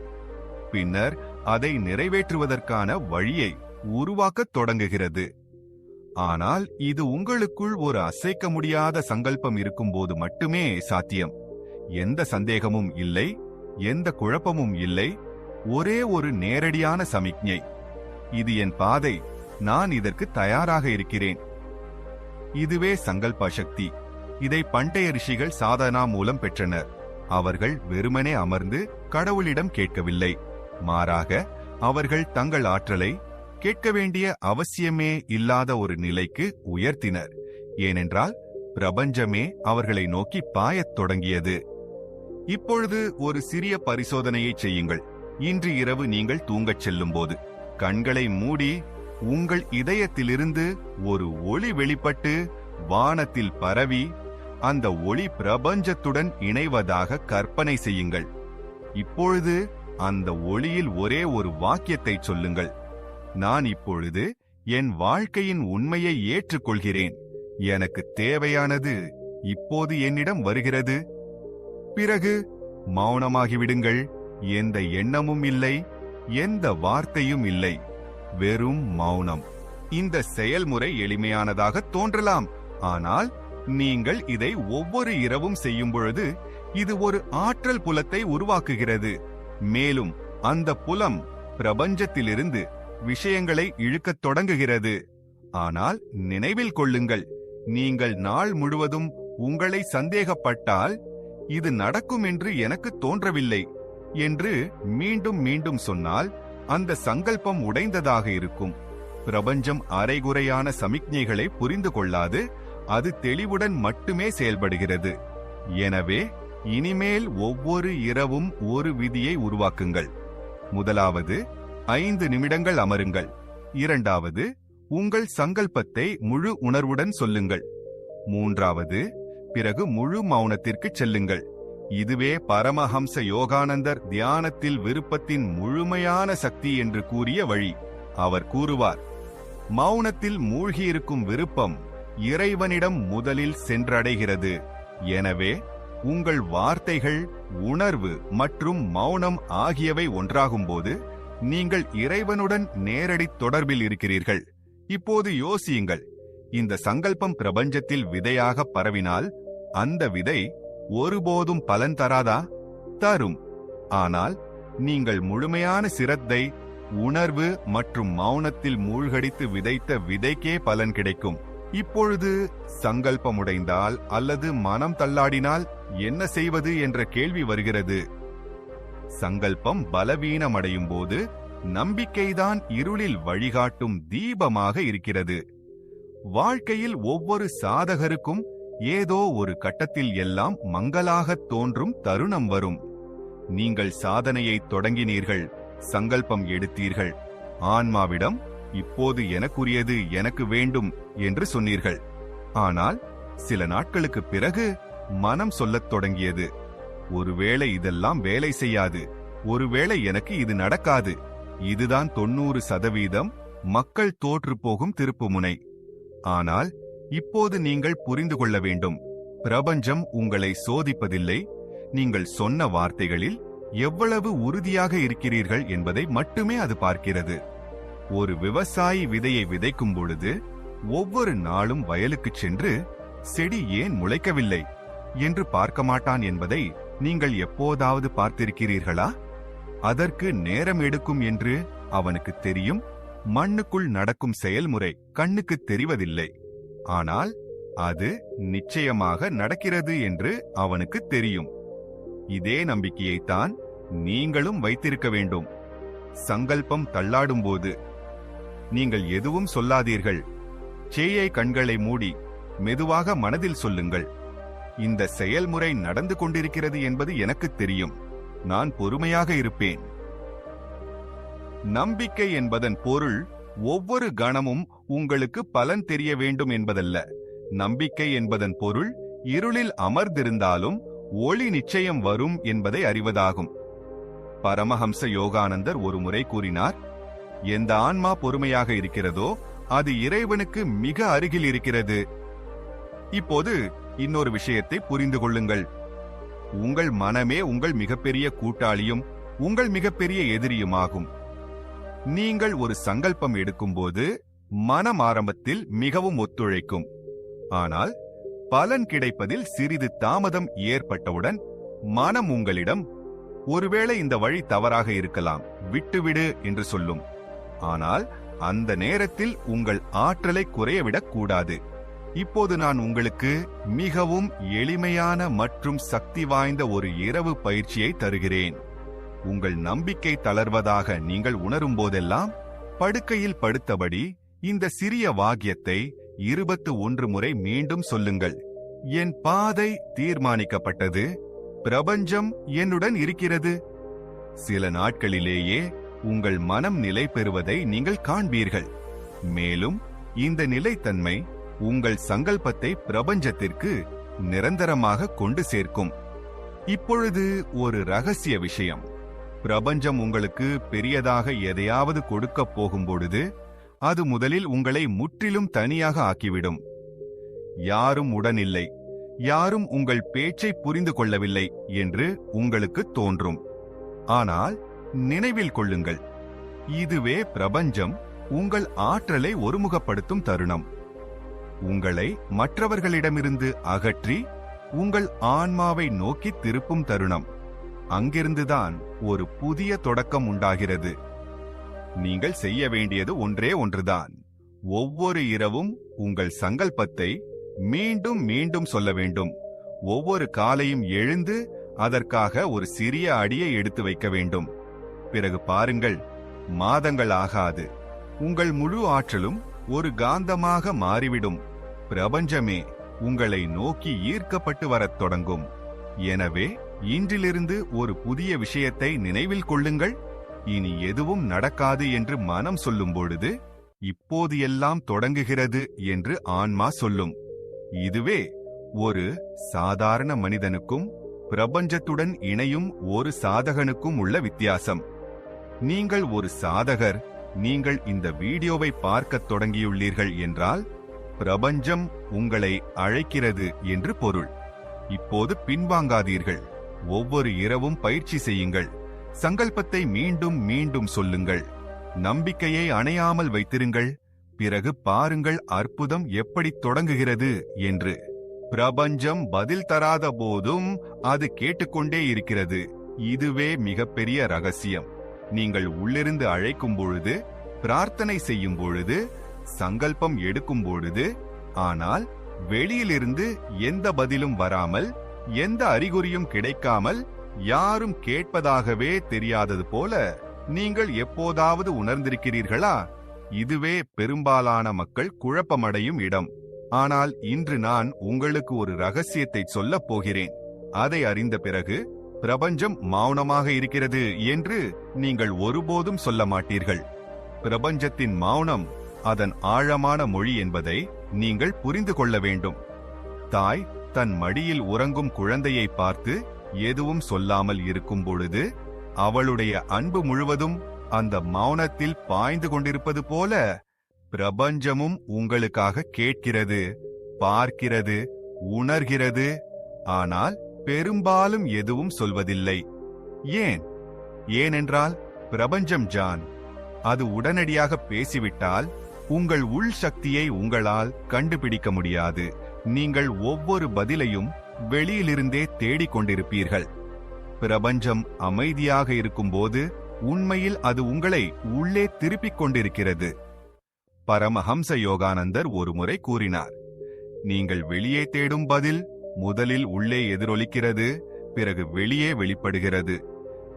பின்னர் அதை நிறைவேற்றுவதற்கான வழியை உருவாக்கத் தொடங்குகிறது. ஆனால் இது உங்களுக்குள் ஒரு அசைக்க முடியாத சங்கல்பம் இருக்கும்போது மட்டுமே சாத்தியம். எந்த சந்தேகமும் இல்லை, எந்த குழப்பமும் இல்லை, ஒரே ஒரு நேரடியான சமிக்ஞை. இது என் பாதை, நான் இதற்கு தயாராக இருக்கிறேன். இதுவே சங்கல்ப சக்தி. இதை பண்டைய ரிஷிகள் சாதனா மூலம் பெற்றனர். அவர்கள் வெறுமனே அமர்ந்து கடவுளிடம் கேட்கவில்லை, மாறாக அவர்கள் தங்கள் ஆற்றலை கேட்க வேண்டிய அவசியமே இல்லாத ஒரு நிலைக்கு உயர்த்தினர். ஏனென்றால் பிரபஞ்சமே அவர்களை நோக்கி பாயத் தொடங்கியது. இப்பொழுது ஒரு சிறிய பரிசோதனையை செய்யுங்கள். இன்று இரவு நீங்கள் தூங்கச் செல்லும் போது கண்களை மூடி உங்கள் இதயத்திலிருந்து ஒரு ஒளி வெளிப்பட்டு வானத்தில் பரவி அந்த ஒளி பிரபஞ்சத்துடன் இணைவதாக கற்பனை செய்யுங்கள். இப்பொழுது அந்த ஒளியில் ஒரே ஒரு வாக்கியத்தை சொல்லுங்கள். நான் இப்பொழுது என் வாழ்க்கையின் உண்மையை ஏற்றுக்கொள்கிறேன். எனக்கு தேவையானது இப்போது என்னிடம் வருகிறது. பிறகு மௌனமாகிவிடுங்கள். எந்த எண்ணமும் இல்லை, எந்த வார்த்தையும் இல்லை, வெறும் மௌனம். இந்த செயல்முறை எளிமையானதாக தோன்றலாம், ஆனால் நீங்கள் இதை ஒவ்வொரு இரவும் செய்யும் பொழுது இது ஒரு ஆற்றல் புலத்தை உருவாக்குகிறது. மேலும் அந்த புலம் பிரபஞ்சத்திலிருந்து விஷயங்களை இழுக்கத் தொடங்குகிறது. ஆனால் நினைவில் கொள்ளுங்கள், நீங்கள் நாள் முழுவதும் உங்களை சந்தேகப்பட்டால், இது நடக்கும் என்று எனக்கு தோன்றவில்லை என்று மீண்டும் மீண்டும் சொன்னால் அந்த சங்கல்பம் உடைந்ததாக இருக்கும். பிரபஞ்சம் அரைகுறையான சமிக்ஞைகளை புரிந்து கொள்ளாது, அது தெளிவுடன் மட்டுமே செயல்படுகிறது. எனவே இனிமேல் ஒவ்வொரு இரவும் ஒரு விதியை உருவாக்குங்கள். முதலாவது, 5 நிமிடங்கள் அமருங்கள். இரண்டாவது, உங்கள் சங்கல்பத்தை முழு உணர்வுடன் சொல்லுங்கள். மூன்றாவது, பிறகு முழு மௌனத்திற்கு செல்லுங்கள். இதுவே பரமஹம்ச யோகானந்தர் தியானத்தில் விருப்பத்தின் முழுமையான சக்தி என்று கூறிய வழி. அவர் கூறுவார், மௌனத்தில் மூழ்கியிருக்கும் விருப்பம் இறைவனிடம் முதலில் சென்றடைகிறது. எனவே உங்கள் வார்த்தைகள், உணர்வு மற்றும் மௌனம் ஆகியவை ஒன்றாகும்போது நீங்கள் இறைவனுடன் நேரடி தொடர்பில் இருக்கிறீர்கள். இப்போது யோசியுங்கள், இந்த சங்கல்பம் பிரபஞ்சத்தில் விதையாக பரவினால் அந்த விதை ஒருபோதும் பலன் தராதா? தரும். ஆனால் நீங்கள் முழுமையான சிரத்தை, உணர்வு மற்றும் மௌனத்தில் மூழ்கடித்து விதைத்த விதைக்கே பலன் கிடைக்கும். இப்பொழுது சங்கல்பமுடைந்தால் அல்லது மனம் தள்ளாடினால் என்ன செய்வது என்ற கேள்வி வருகிறது. சங்கல்பம் பலவீனமடையும் போது நம்பிக்கைதான் இருளில் வழிகாட்டும் தீபமாக இருக்கிறது. வாழ்க்கையில் ஒவ்வொரு சாதகருக்கும் ஏதோ ஒரு கட்டத்தில் எல்லாம் மங்கலாகத் தோன்றும் தருணம் வரும். நீங்கள் சாதனையை தொடங்கினீர்கள், சங்கல்பம் எடுத்தீர்கள், ஆன்மாவிடம் இப்போது எனக்குரியது எனக்கு வேண்டும் என்று சொன்னீர்கள். ஆனால் சில நாட்களுக்கு பிறகு மனம் சொல்லத் தொடங்கியது, ஒருவேளை இதெல்லாம் வேலை செய்யாது, ஒருவேளை எனக்கு இது நடக்காது. இதுதான் 90% மக்கள் தோற்று போகும் திருப்புமுனை. ஆனால் இப்போது நீங்கள் புரிந்து கொள்ள வேண்டும், பிரபஞ்சம் உங்களை சோதிப்பதில்லை, நீங்கள் சொன்ன வார்த்தைகளில் எவ்வளவு உறுதியாக இருக்கிறீர்கள் என்பதை மட்டுமே அது பார்க்கிறது. ஒரு விவசாயி விதையை விதைக்கும் பொழுது ஒவ்வொரு நாளும் வயலுக்குச் சென்று செடி ஏன் முளைக்கவில்லை என்று பார்க்க மாட்டான் என்பதை நீங்கள் எப்போதாவது பார்த்திருக்கிறீர்களா? அதற்கு நேரம் எடுக்கும் என்று அவனுக்கு தெரியும். மண்ணுக்குள் நடக்கும் செயல்முறை கண்ணுக்கு தெரிவதில்லை, ஆனால் அது நிச்சயமாக நடக்கிறது என்று அவனுக்கு தெரியும். இதே நம்பிக்கையைத்தான் நீங்களும் வைத்திருக்க வேண்டும். சங்கல்பம் தள்ளாடும்போது நீங்கள் எதுவும் சொல்லாதீர்கள். சேயை கண்களை மூடி மெதுவாக மனதில் சொல்லுங்கள், இந்த செயல்முறை நடந்து கொண்டிருக்கிறது என்பது எனக்கு தெரியும், நான் பொறுமையாக இருப்பேன். நம்பிக்கை என்பதன் பொருள் ஒவ்வொரு கணமும் உங்களுக்கு பலன் தெரிய வேண்டும் என்பதல்ல. நம்பிக்கை என்பதன் பொருள் இருளில் அமர்ந்திருந்தாலும் ஒளி நிச்சயம் வரும் என்பதை அறிவதாகும். பரமஹம்ச யோகானந்தர் ஒரு முறை கூறினார், எந்த ஆன்மா பொறுமையாக இருக்கிறதோ அது இறைவனுக்கு மிக அருகில் இருக்கிறது. இப்போது இன்னொரு விஷயத்தை புரிந்து கொள்ளுங்கள். உங்கள் மனமே உங்கள் மிகப்பெரிய கூட்டாளியும் உங்கள் மிகப்பெரிய எதிரியுமாகும். நீங்கள் ஒரு சங்கல்பம் எடுக்கும்போது மனம் ஆரம்பத்தில் மிகவும் ஒத்துழைக்கும். ஆனால் பலன் கிடைப்பதில் சிறிது தாமதம் ஏற்பட்டவுடன் மனம் உங்களிடம், ஒருவேளை இந்த வழி தவறாக இருக்கலாம், விட்டுவிடு என்று சொல்லும். ஆனால் அந்த நேரத்தில் உங்கள் ஆற்றலை குறையவிடக் கூடாது. இப்போது நான் உங்களுக்கு மிகவும் எளிமையான மற்றும் சக்தி வாய்ந்த ஒரு இரவு பயிற்சியை தருகிறேன். உங்கள் நம்பிக்கை தளர்வதாக நீங்கள் உணரும் போதெல்லாம் படுக்கையில் படுத்தபடி இந்த சிறிய வாக்கியத்தை 21 முறை மீண்டும் சொல்லுங்கள். என் பாதை தீர்மானிக்கப்பட்டது, பிரபஞ்சம் என்னுடன் இருக்கிறது. சில நாட்களிலேயே உங்கள் மனம் நிலை பெறுவதை நீங்கள் காண்பீர்கள். மேலும் இந்த நிலைத்தன்மை உங்கள் சங்கல்பத்தை பிரபஞ்சத்திற்கு நிரந்தரமாக கொண்டு சேர்க்கும். இப்பொழுது ஒரு ரகசிய விஷயம். பிரபஞ்சம் உங்களுக்கு பெரியதாக எதையாவது கொடுக்கப் போகும்பொழுது அது முதலில் உங்களை முற்றிலும் தனியாக ஆக்கிவிடும். யாரும் உடனில்லை, யாரும் உங்கள் பேச்சை புரிந்து கொள்ளவில்லை என்று உங்களுக்கு தோன்றும். ஆனால் நினைவில் கொள்ளுங்கள், இதுவே பிரபஞ்சம் உங்கள் ஆற்றலை ஒருமுகப்படுத்தும் தருணம். உங்களை மற்றவர்களிடமிருந்து அகற்றி உங்கள் ஆன்மாவை நோக்கி திருப்பும் தருணம். அங்கிருந்துதான் ஒரு புதிய தொடக்கம் உண்டாகிறது. நீங்கள் செய்ய வேண்டியது ஒன்றே ஒன்றுதான். ஒவ்வொரு இரவும் உங்கள் சங்கல்பத்தை மீண்டும் மீண்டும் சொல்ல வேண்டும். ஒவ்வொரு காலையும் எழுந்து அதற்காக ஒரு சிறிய அடியை எடுத்து வைக்க வேண்டும். பிறகு பாருங்கள், மாதங்கள் ஆகாது, உங்கள் முழு ஆற்றலும் ஒரு காந்தமாக மாறிவிடும். பிரபஞ்சமே உங்களை நோக்கி ஈர்க்கப்பட்டு வரத் தொடங்கும். எனவே இன்றிலிருந்து ஒரு புதிய விஷயத்தை நினைவில் கொள்ளுங்கள். இனி எதுவும் நடக்காது என்று மனம் சொல்லும் பொழுது இப்போது எல்லாம் தொடங்குகிறது என்று ஆன்மா சொல்லும். இதுவே ஒரு சாதாரண மனிதனுக்கும் பிரபஞ்சத்துடன் இணையும் ஒரு சாதகனுக்கும் உள்ள வித்தியாசம். நீங்கள் ஒரு சாதகர், நீங்கள் இந்த வீடியோவை பார்க்கத் தொடங்கியுள்ளீர்கள் என்றால் பிரபஞ்சம் உங்களை அழைக்கிறது என்று பொருள். இப்போது பின்வாங்காதீர்கள். ஒவ்வொரு இரவும் பயிற்சி செய்யுங்கள். சங்கல்பத்தை மீண்டும் மீண்டும் சொல்லுங்கள். நம்பிக்கையை அணையாமல் வைத்திருங்கள். பிறகு பாருங்கள் அற்புதம் எப்படி தொடங்குகிறது என்று. பிரபஞ்சம் பதில் தராத போதும் அது கேட்டுக்கொண்டே இருக்கிறது. இதுவே மிகப்பெரிய ரகசியம். நீங்கள் உள்ளிருந்து அழைக்கும் பொழுது, பிரார்த்தனை செய்யும் பொழுது, சங்கல்பம் எடுக்கும் பொழுது, ஆனால் வெளியிலிருந்து எந்த பதிலும் வராமல், எந்த அறிகுறியும் கிடைக்காமல், யாரும் கேட்பதாகவே தெரியாதது போல நீங்கள் எப்போதாவது உணர்ந்திருக்கிறீர்களா? இதுவே பெரும்பாலான மக்கள் குழப்பமடையும் இடம். ஆனால் இன்று நான் உங்களுக்கு ஒரு ரகசியத்தை சொல்லப் போகிறேன். அதை அறிந்த பிறகு பிரபஞ்சம் மௌனமாக இருக்கிறது என்று நீங்கள் ஒருபோதும் சொல்ல மாட்டீர்கள். பிரபஞ்சத்தின் மௌனம் அதன் ஆழமான மொழி என்பதை நீங்கள் புரிந்து கொள்ள வேண்டும். தாய் தன் மடியில் உறங்கும் குழந்தையை பார்த்து எதுவும் சொல்லாமல் இருக்கும் பொழுது அவளுடைய அன்பு முழுவதும் அந்த மௌனத்தில் பாய்ந்து கொண்டிருப்பது போல பிரபஞ்சமும் உங்களுக்காக கேட்கிறது, பார்க்கிறது, உணர்கிறது. ஆனால் பெரும்பாலும் எதுவும் சொல்வதில்லை. ஏன்? ஏனென்றால் பிரபஞ்சம் ஜான். அது உடனடியாக பேசிவிட்டால் உங்கள் உள் சக்தியை உங்களால் கண்டுபிடிக்க முடியாது. நீங்கள் ஒவ்வொரு பதிலையும் வெளியிலிருந்தே தேடிக் கொண்டிருப்பீர்கள். பிரபஞ்சம் அமைதியாக இருக்கும்போது உண்மையில் அது உங்களை உள்ளே திருப்பிக் கொண்டிருக்கிறது. பரமஹம்ச யோகானந்தர் ஒருமுறை கூறினார், நீங்கள் வெளியே தேடும் பதில் முதலில் உள்ளே எதிரொலிக்கிறது, பிறகு வெளியே வெளிப்படுகிறது.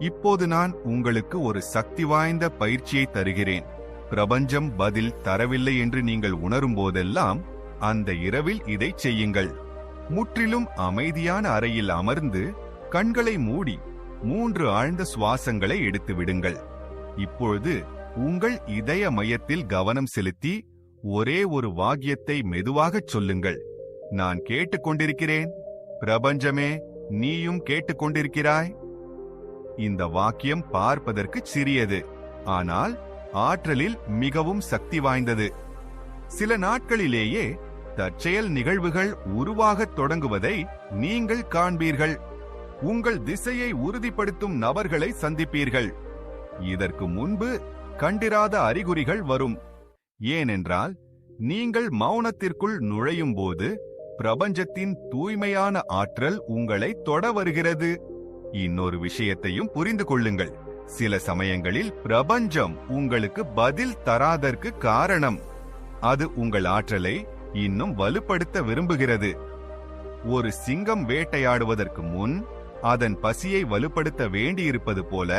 இப்போது நான் உங்களுக்கு ஒரு சக்தி வாய்ந்த பயிற்சியை தருகிறேன். பிரபஞ்சம் பதில் தரவில்லை என்று நீங்கள் உணரும் போதெல்லாம் அந்த இரவில் இதை செய்யுங்கள். முற்றிலும் அமைதியான அறையில் அமர்ந்து கண்களை மூடி 3 ஆழ்ந்த சுவாசங்களை எடுத்து விடுங்கள். இப்பொழுது உங்கள் இதய மையத்தில் கவனம் செலுத்தி ஒரே ஒரு வாக்கியத்தை மெதுவாகச் சொல்லுங்கள். நான் கேட்டுக்கொண்டிருக்கிறேன். பிரபஞ்சமே, நீயும் கேட்டுக்கொண்டிருக்கிறாய். இந்த வாக்கியம் பார்ப்பதற்கு சிறியது, ஆனால் ஆற்றலில் மிகவும் சக்தி வாய்ந்தது. சில நாட்களிலேயே தற்செயல் நிகழ்வுகள் உருவாகத் தொடங்குவதை நீங்கள் காண்பீர்கள். உங்கள் திசையை உறுதிப்படுத்தும் நபர்களை சந்திப்பீர்கள். இதற்கு முன்பு கண்டிராத அறிகுறிகள் வரும். ஏனென்றால் நீங்கள் மௌனத்திற்குள் நுழையும் போது பிரபஞ்சத்தின் தூய்மையான ஆற்றல் உங்களை தொட வருகிறது. இன்னொரு விஷயத்தையும் புரிந்து கொள்ளுங்கள். சில சமயங்களில் பிரபஞ்சம் உங்களுக்கு பதில் தராதற்கு காரணம் அது உங்கள் ஆற்றலை இன்னும் வலுப்படுத்த விரும்புகிறது. ஒரு சிங்கம் வேட்டையாடுவதற்கு முன் அதன் பசியை வலுப்படுத்த வேண்டியிருப்பது போல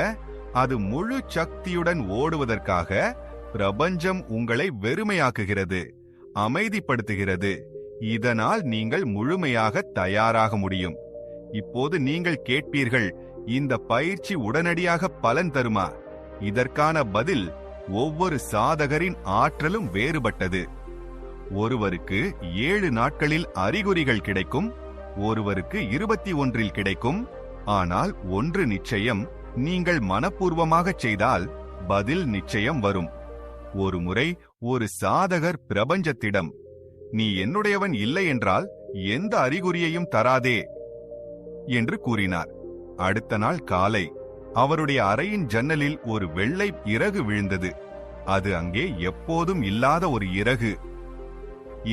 அது முழு சக்தியுடன் ஓடுவதற்காக பிரபஞ்சம் உங்களை வெறுமையாக்குகிறது, அமைதிப்படுத்துகிறது. இதனால் நீங்கள் முழுமையாக தயாராக முடியும். இப்போது நீங்கள் கேட்பீர்கள், இந்த பயிற்சி உடனடியாக பலன் தருமா? இதற்கான பதில், ஒவ்வொரு சாதகரின் ஆற்றலும் வேறுபட்டது. ஒருவருக்கு 7 நாட்களில் அறிகுறிகள் கிடைக்கும், ஒருவருக்கு 21 கிடைக்கும். ஆனால் ஒன்று நிச்சயம், நீங்கள் மனப்பூர்வமாக செய்தால் பதில் நிச்சயம் வரும். ஒருமுறை ஒரு சாதகர் பிரபஞ்சத்திடம், நீ என்னுடையவன் இல்லை என்றால் எந்த அறிகுறியையும் தராதே என்று கூறினார். அடுத்த நாள் காலை அவருடைய அறையின் ஜன்னலில் ஒரு வெள்ளை இறகு விழுந்தது. அது அங்கே எப்போதும் இல்லாத ஒரு இறகு.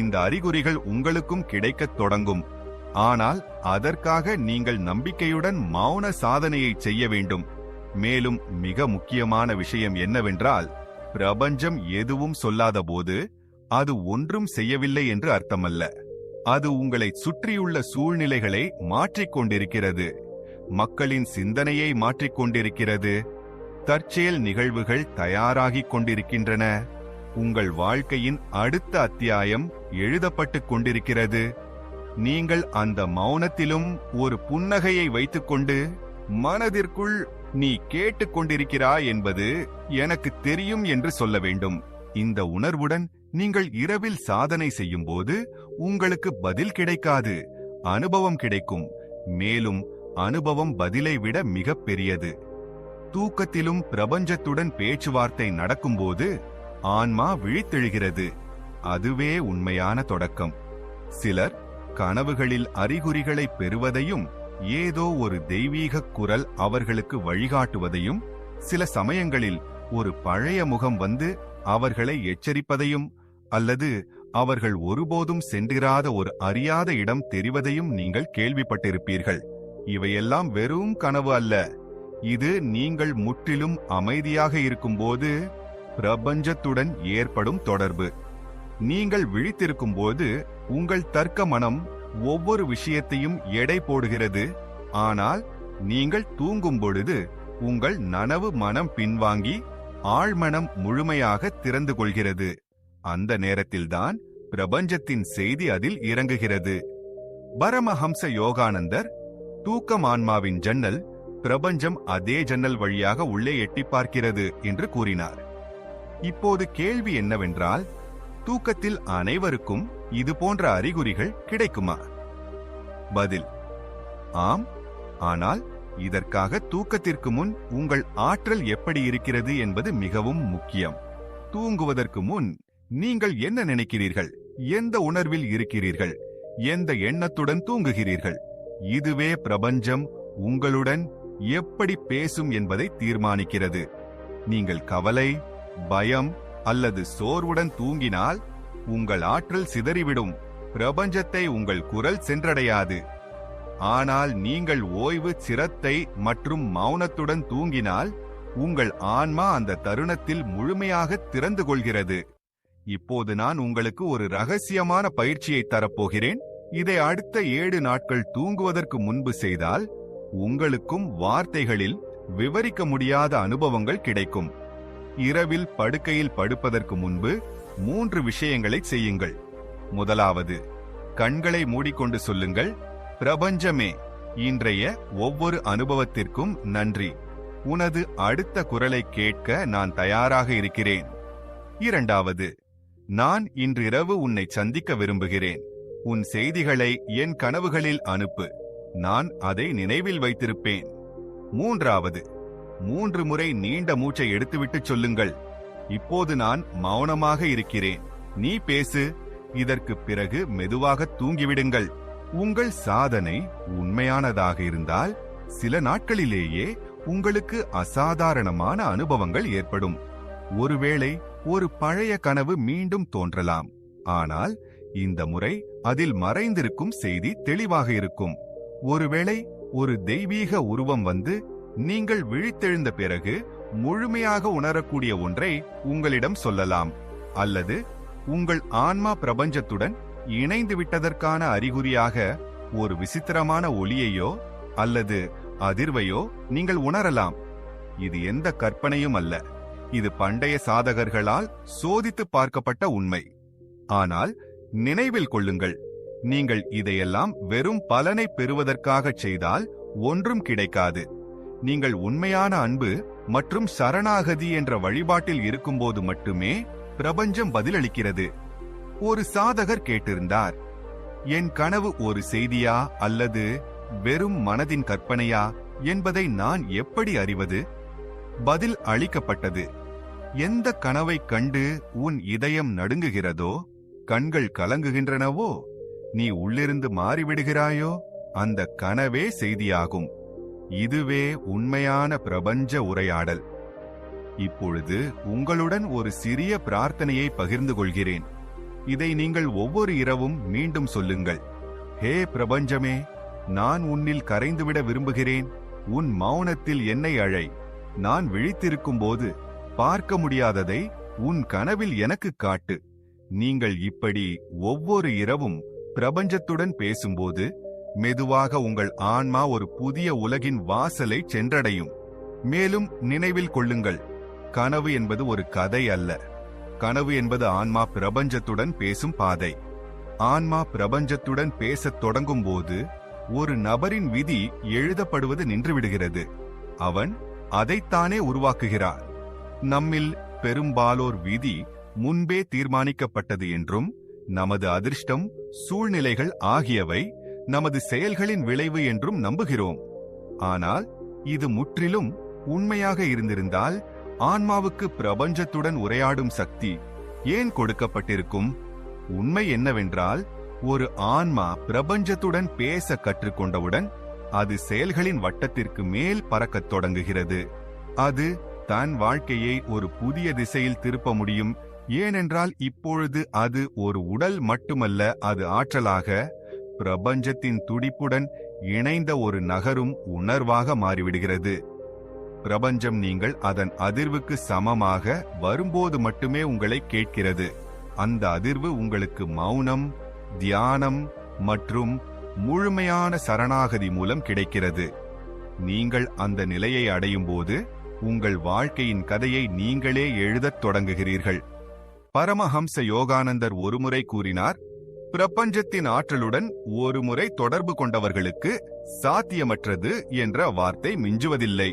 இந்த அறிகுறிகள் உங்களுக்கும் கிடைக்கத் தொடங்கும். ஆனால் அதற்காக நீங்கள் நம்பிக்கையுடன் மௌன சாதனையை செய்ய வேண்டும். மேலும் மிக முக்கியமான விஷயம் என்னவென்றால், பிரபஞ்சம் எதுவும் சொல்லாத போது அது ஒன்றும் செய்யவில்லை என்று அர்த்தமல்ல. அது உங்களை சுற்றியுள்ள சூழ்நிலைகளை மாற்றிக்கொண்டிருக்கிறது, மக்களின் சிந்தனையை மாற்றிக்கொண்டிருக்கிறது. தற்செயல் நிகழ்வுகள் தயாராகிக் கொண்டிருக்கின்றன. உங்கள் வாழ்க்கையின் அடுத்த அத்தியாயம் எழுதப்பட்டுக் கொண்டிருக்கிறது. நீங்கள் அந்த மௌனத்திலும் ஒரு புன்னகையை வைத்துக்கொண்டு மனதிற்குள், நீ கேட்டுக் கொண்டிருக்கிறாய் என்பது எனக்கு தெரியும் என்று சொல்ல வேண்டும். இந்த உணர்வுடன் நீங்கள் இரவில் சாதனை செய்யும் போது உங்களுக்கு பதில் கிடைக்காது, அனுபவம் கிடைக்கும். மேலும் அனுபவம் பதிலை விட மிக பெரியது. தூக்கத்திலும் பிரபஞ்சத்துடன் பேச்சுவார்த்தை நடக்கும்போது ஆன்மா விழித்தெழுகிறது. அதுவே உண்மையான தொடக்கம். சிலர் கனவுகளில் அறிகுறிகளை பெறுவதையும் ஏதோ ஒரு தெய்வீக குரல் அவர்களுக்கு வழிகாட்டுவதையும், சில சமயங்களில் ஒரு பழைய முகம் வந்து அவர்களை எச்சரிப்பதையும், அல்லது அவர்கள் ஒருபோதும் சென்றிராத ஒரு அறியாத இடம் தெரிவதையும் நீங்கள் கேள்விப்பட்டிருப்பீர்கள். இவையெல்லாம் வெறும் கனவு அல்ல. இது நீங்கள் முற்றிலும் அமைதியாக இருக்கும்போது பிரபஞ்சத்துடன் ஏற்படும் தொடர்பு. நீங்கள் விழித்திருக்கும்போது உங்கள் தர்க்க மனம் ஒவ்வொரு விஷயத்தையும் எடை போடுகிறது. ஆனால் நீங்கள் தூங்கும் பொழுது உங்கள் நனவு மனம் பின்வாங்கி ஆழ்மனம் முழுமையாக திறந்து கொள்கிறது. அந்த நேரத்தில்தான் பிரபஞ்சத்தின் செய்தி அதில் இறங்குகிறது. பரமஹம்ச யோகானந்தர், தூக்கம் ஆன்மாவின் ஜன்னல், பிரபஞ்சம் அதே ஜன்னல் வழியாக உள்ளே எட்டி பார்க்கிறது என்று கூறினார். இப்போது கேள்வி என்னவென்றால், தூக்கத்தில் அனைவருக்கும் இது போன்ற அறிகுறிகள் கிடைக்குமா? பதில்: ஆம். ஆனால் இதற்காக தூக்கத்திற்கு முன் உங்கள் ஆற்றல் எப்படி இருக்கிறது என்பது மிகவும் முக்கியம். தூங்குவதற்கு முன் நீங்கள் என்ன நினைக்கிறீர்கள், எந்த உணர்வில் இருக்கிறீர்கள், எந்த எண்ணத்துடன் தூங்குகிறீர்கள், இதுவே பிரபஞ்சம் உங்களுடன் எப்படி பேசும் என்பதை தீர்மானிக்கிறது. நீங்கள் கவலை, பயம் அல்லது சோர்வுடன் தூங்கினால் உங்கள் ஆற்றல் சிதறிவிடும். பிரபஞ்சத்தை உங்கள் குரல் சென்றடையாது. ஆனால் நீங்கள் ஓய்வு, சிரத்தை மற்றும் மௌனத்துடன் தூங்கினால் உங்கள் ஆன்மா அந்த தருணத்தில் முழுமையாக திறந்து கொள்கிறது. இப்போது நான் உங்களுக்கு ஒரு ரகசியமான பயிற்சியை தரப்போகிறேன். இதை அடுத்த 7 நாட்கள் தூங்குவதற்கு முன்பு செய்தால் உங்களுக்கும் வார்த்தைகளில் விவரிக்க முடியாத அனுபவங்கள் கிடைக்கும். இரவில் படுக்கையில் படுப்பதற்கு முன்பு 3 விஷயங்களை செய்யுங்கள். முதலாவது, கண்களை மூடிக்கொண்டு சொல்லுங்கள்: பிரபஞ்சமே, இன்றைய ஒவ்வொரு அனுபவத்திற்கும் நன்றி. உனது அடுத்த குரலை கேட்க நான் தயாராக இருக்கிறேன். இரண்டாவது, நான் இன்றிரவு உன்னை சந்திக்க விரும்புகிறேன். உன் செய்திகளை என் கனவுகளில் அனுப்பு. நான் அதை நினைவில் வைத்திருப்பேன். மூன்றாவது, 3 முறை நீண்ட மூச்சை எடுத்துவிட்டு சொல்லுங்கள்: இப்போது நான் மௌனமாக இருக்கிறேன், நீ பேசு. இதற்கு பிறகு மெதுவாக தூங்கிவிடுங்கள். உங்கள் சாதனை உண்மையானதாக இருந்தால் சில நாட்களிலேயே உங்களுக்கு அசாதாரணமான அனுபவங்கள் ஏற்படும். ஒருவேளை ஒரு பழைய கனவு மீண்டும் தோன்றலாம். ஆனால் இந்த முறை அதில் மறைந்திருக்கும் செய்தி தெளிவாக இருக்கும். ஒருவேளை ஒரு தெய்வீக உருவம் வந்து நீங்கள் விழித்தெழுந்த பிறகு முழுமையாக உணரக்கூடிய ஒன்றை உங்களிடம் சொல்லலாம். அல்லது உங்கள் ஆன்மா பிரபஞ்சத்துடன் இணைந்து விட்டதற்கான அறிகுறியாக ஒரு விசித்திரமான ஒளியையோ அல்லது அதிர்வையோ நீங்கள் உணரலாம். இது எந்த கற்பனையும் அல்ல. இது பண்டைய சாதகர்களால் சோதித்து பார்க்கப்பட்ட உண்மை. ஆனால் நினைவில் கொள்ளுங்கள், நீங்கள் இதையெல்லாம் வெறும் பலனை பெறுவதற்காக செய்தால் ஒன்றும் கிடைக்காது. நீங்கள் உண்மையான அன்பு மற்றும் சரணாகதி என்ற வழிபாட்டில் இருக்கும்போது மட்டுமே பிரபஞ்சம் பதிலளிக்கிறது. ஒரு சாதகர் கேட்டிருந்தார், என் கனவு ஒரு செய்தியா அல்லது வெறும் மனதின் கற்பனையா என்பதை நான் எப்படி அறிவது? பதில் அளிக்கப்பட்டது: எந்த கனவை கண்டு உன் இதயம் நடுங்குகிறதோ, கண்கள் கலங்குகின்றனவோ, நீ உள்ளிருந்து மாறிவிடுகிறாயோ, அந்த கனவே செய்தியாகும். இதுவே உண்மையான பிரபஞ்ச உரையாடல். இப்பொழுது உங்களுடன் ஒரு சிறிய பிரார்த்தனையை பகிர்ந்து கொள்கிறேன். இதை நீங்கள் ஒவ்வொரு இரவும் மீண்டும் சொல்லுங்கள்: ஹே பிரபஞ்சமே, நான் உன்னில் கரைந்துவிட விரும்புகிறேன். உன் மௌனத்தில் என்னை அழை. நான் விழித்திருக்கும் போது பார்க்க முடியாததை உன் கனவில் எனக்கு காட்டு. நீங்கள் இப்படி ஒவ்வொரு இரவும் பிரபஞ்சத்துடன் பேசும்போது மெதுவாக உங்கள் ஆன்மா ஒரு புதிய உலகின் வாசலை சென்றடையும். மேலும் நினைவில் கொள்ளுங்கள், கனவு என்பது ஒரு கதை அல்ல. கனவு என்பது ஆன்மா பிரபஞ்சத்துடன் பேசும் பாதை. ஆன்மா பிரபஞ்சத்துடன் பேசத் தொடங்கும் போது ஒரு நபரின் விதி எழுதப்படுவது நின்றுவிடுகிறது. அவன் அதைத்தானே உருவாக்குகிறார். நம்மில் பெரும்பாலோர் விதி முன்பே தீர்மானிக்கப்பட்டது என்றும், நமது அதிர்ஷ்டம், சூழ்நிலைகள் ஆகியவை நமது செயல்களின் விளைவு என்றும் நம்புகிறோம். ஆனால் இது முற்றிலும் உண்மையாக இருந்திருந்தால் ஆன்மாவுக்கு பிரபஞ்சத்துடன் உரையாடும் சக்தி ஏன் கொடுக்கப்பட்டிருக்கும்? உண்மை என்னவென்றால், ஒரு ஆன்மா பிரபஞ்சத்துடன் பேச கற்றுக்கொண்டவுடன் அது செயல்களின் வட்டத்திற்கு மேல் பறக்கத் தொடங்குகிறது. அது தன் வாழ்க்கையை ஒரு புதிய திசையில் திருப்ப முடியும். ஏனென்றால் இப்பொழுது அது ஒரு உடல் மட்டுமல்ல, அது ஆற்றலாக, பிரபஞ்சத்தின் துடிப்புடன் இணைந்த ஒரு நகரும் உணர்வாக மாறிவிடுகிறது. பிரபஞ்சம் நீங்கள் அதன் அதிர்வுக்கு சமமாக வரும்போது மட்டுமே உங்களை கேட்கிறது. அந்த அதிர்வு உங்களுக்கு மௌனம், தியானம் மற்றும் முழுமையான சரணாகதி மூலம் கிடைக்கிறது. நீங்கள் அந்த நிலையை அடையும் போது உங்கள் வாழ்க்கையின் கதையை நீங்களே எழுதத் தொடங்குகிறீர்கள். பரமஹம்ச யோகானந்தர் ஒருமுறை கூறினார், பிரபஞ்சத்தின் ஆற்றலுடன் ஒருமுறை தொடர்பு கொண்டவர்களுக்கு சாத்தியமற்றது என்ற வார்த்தை மிஞ்சுவதில்லை.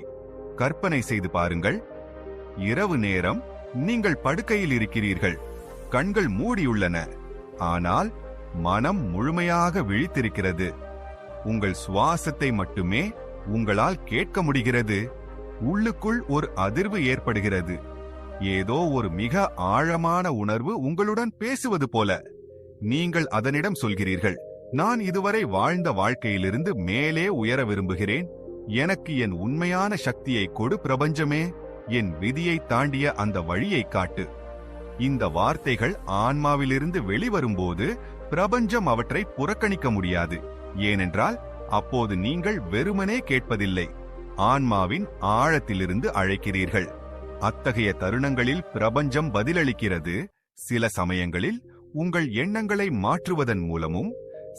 கற்பனை செய்து பாருங்கள். இரவு நேரம் நீங்கள் படுக்கையில் இருக்கிறீர்கள். கண்கள் மூடியுள்ளன. ஆனால் மனம் முழுமையாக விழித்திருக்கிறது. உங்கள் சுவாசத்தை மட்டுமே உங்களால் கேட்க முடிகிறது. உள்ளுக்குள் ஒரு அதிர்வு ஏற்படுகிறது. ஏதோ ஒரு மிக ஆழமான உணர்வு உங்களுடன் பேசுவது போல. நீங்கள் அதனிடம் சொல்கிறீர்கள், நான் இதுவரை வாழ்ந்த வாழ்க்கையிலிருந்து மேலே உயர விரும்புகிறேன். எனக்கு என் உண்மையான சக்தியை கொடு பிரபஞ்சமே. என் விதியை தாண்டிய அந்த வழியை காட்டு. இந்த வார்த்தைகள் ஆன்மாவிலிருந்து வெளிவரும்போது பிரபஞ்சம் அவற்றை புறக்கணிக்க முடியாது. ஏனென்றால் அப்போது நீங்கள் வெறுமனே கேட்பதில்லை, ஆன்மாவின் ஆழத்திலிருந்து அழைக்கிறீர்கள். அத்தகைய தருணங்களில் பிரபஞ்சம் பதிலளிக்கிறது. சில சமயங்களில் உங்கள் எண்ணங்களை மாற்றுவதன் மூலமும்,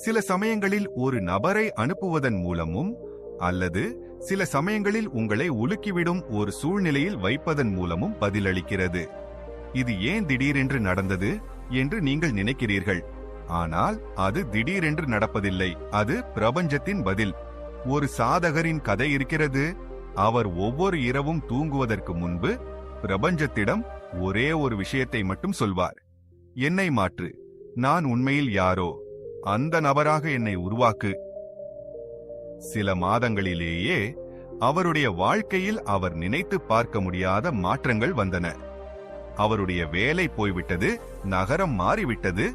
சில சமயங்களில் ஒரு நபரை அனுப்புவதன் மூலமும், அல்லது சில சமயங்களில் உங்களை உலுக்கிவிடும் ஒரு சூழ்நிலையில் வைப்பதன் மூலமும் பதிலளிக்கிறது. இது ஏன் திடீரென்று நடந்தது என்று நீங்கள் நினைக்கிறீர்கள். ஆனால் அது திடீரென்று நடப்பதில்லை. அது பிரபஞ்சத்தின் பதில். ஒரு சாதகரின் கதை இருக்கிறது. அவர் ஒவ்வொரு இரவும் தூங்குவதற்கு முன்பு பிரபஞ்சத்திடம் ஒரே ஒரு விஷயத்தை மட்டும் சொல்வார், என்னை மாற்று. நான் உண்மையில் யாரோ அந்த நபராக என்னை உருவாக்கு. சில மாதங்களிலேயே அவருடைய வாழ்க்கையில் அவர் நினைத்து பார்க்க முடியாத மாற்றங்கள் வந்தன. அவருடைய வேலை போய்விட்டது, நகரம் மாறிவிட்டது,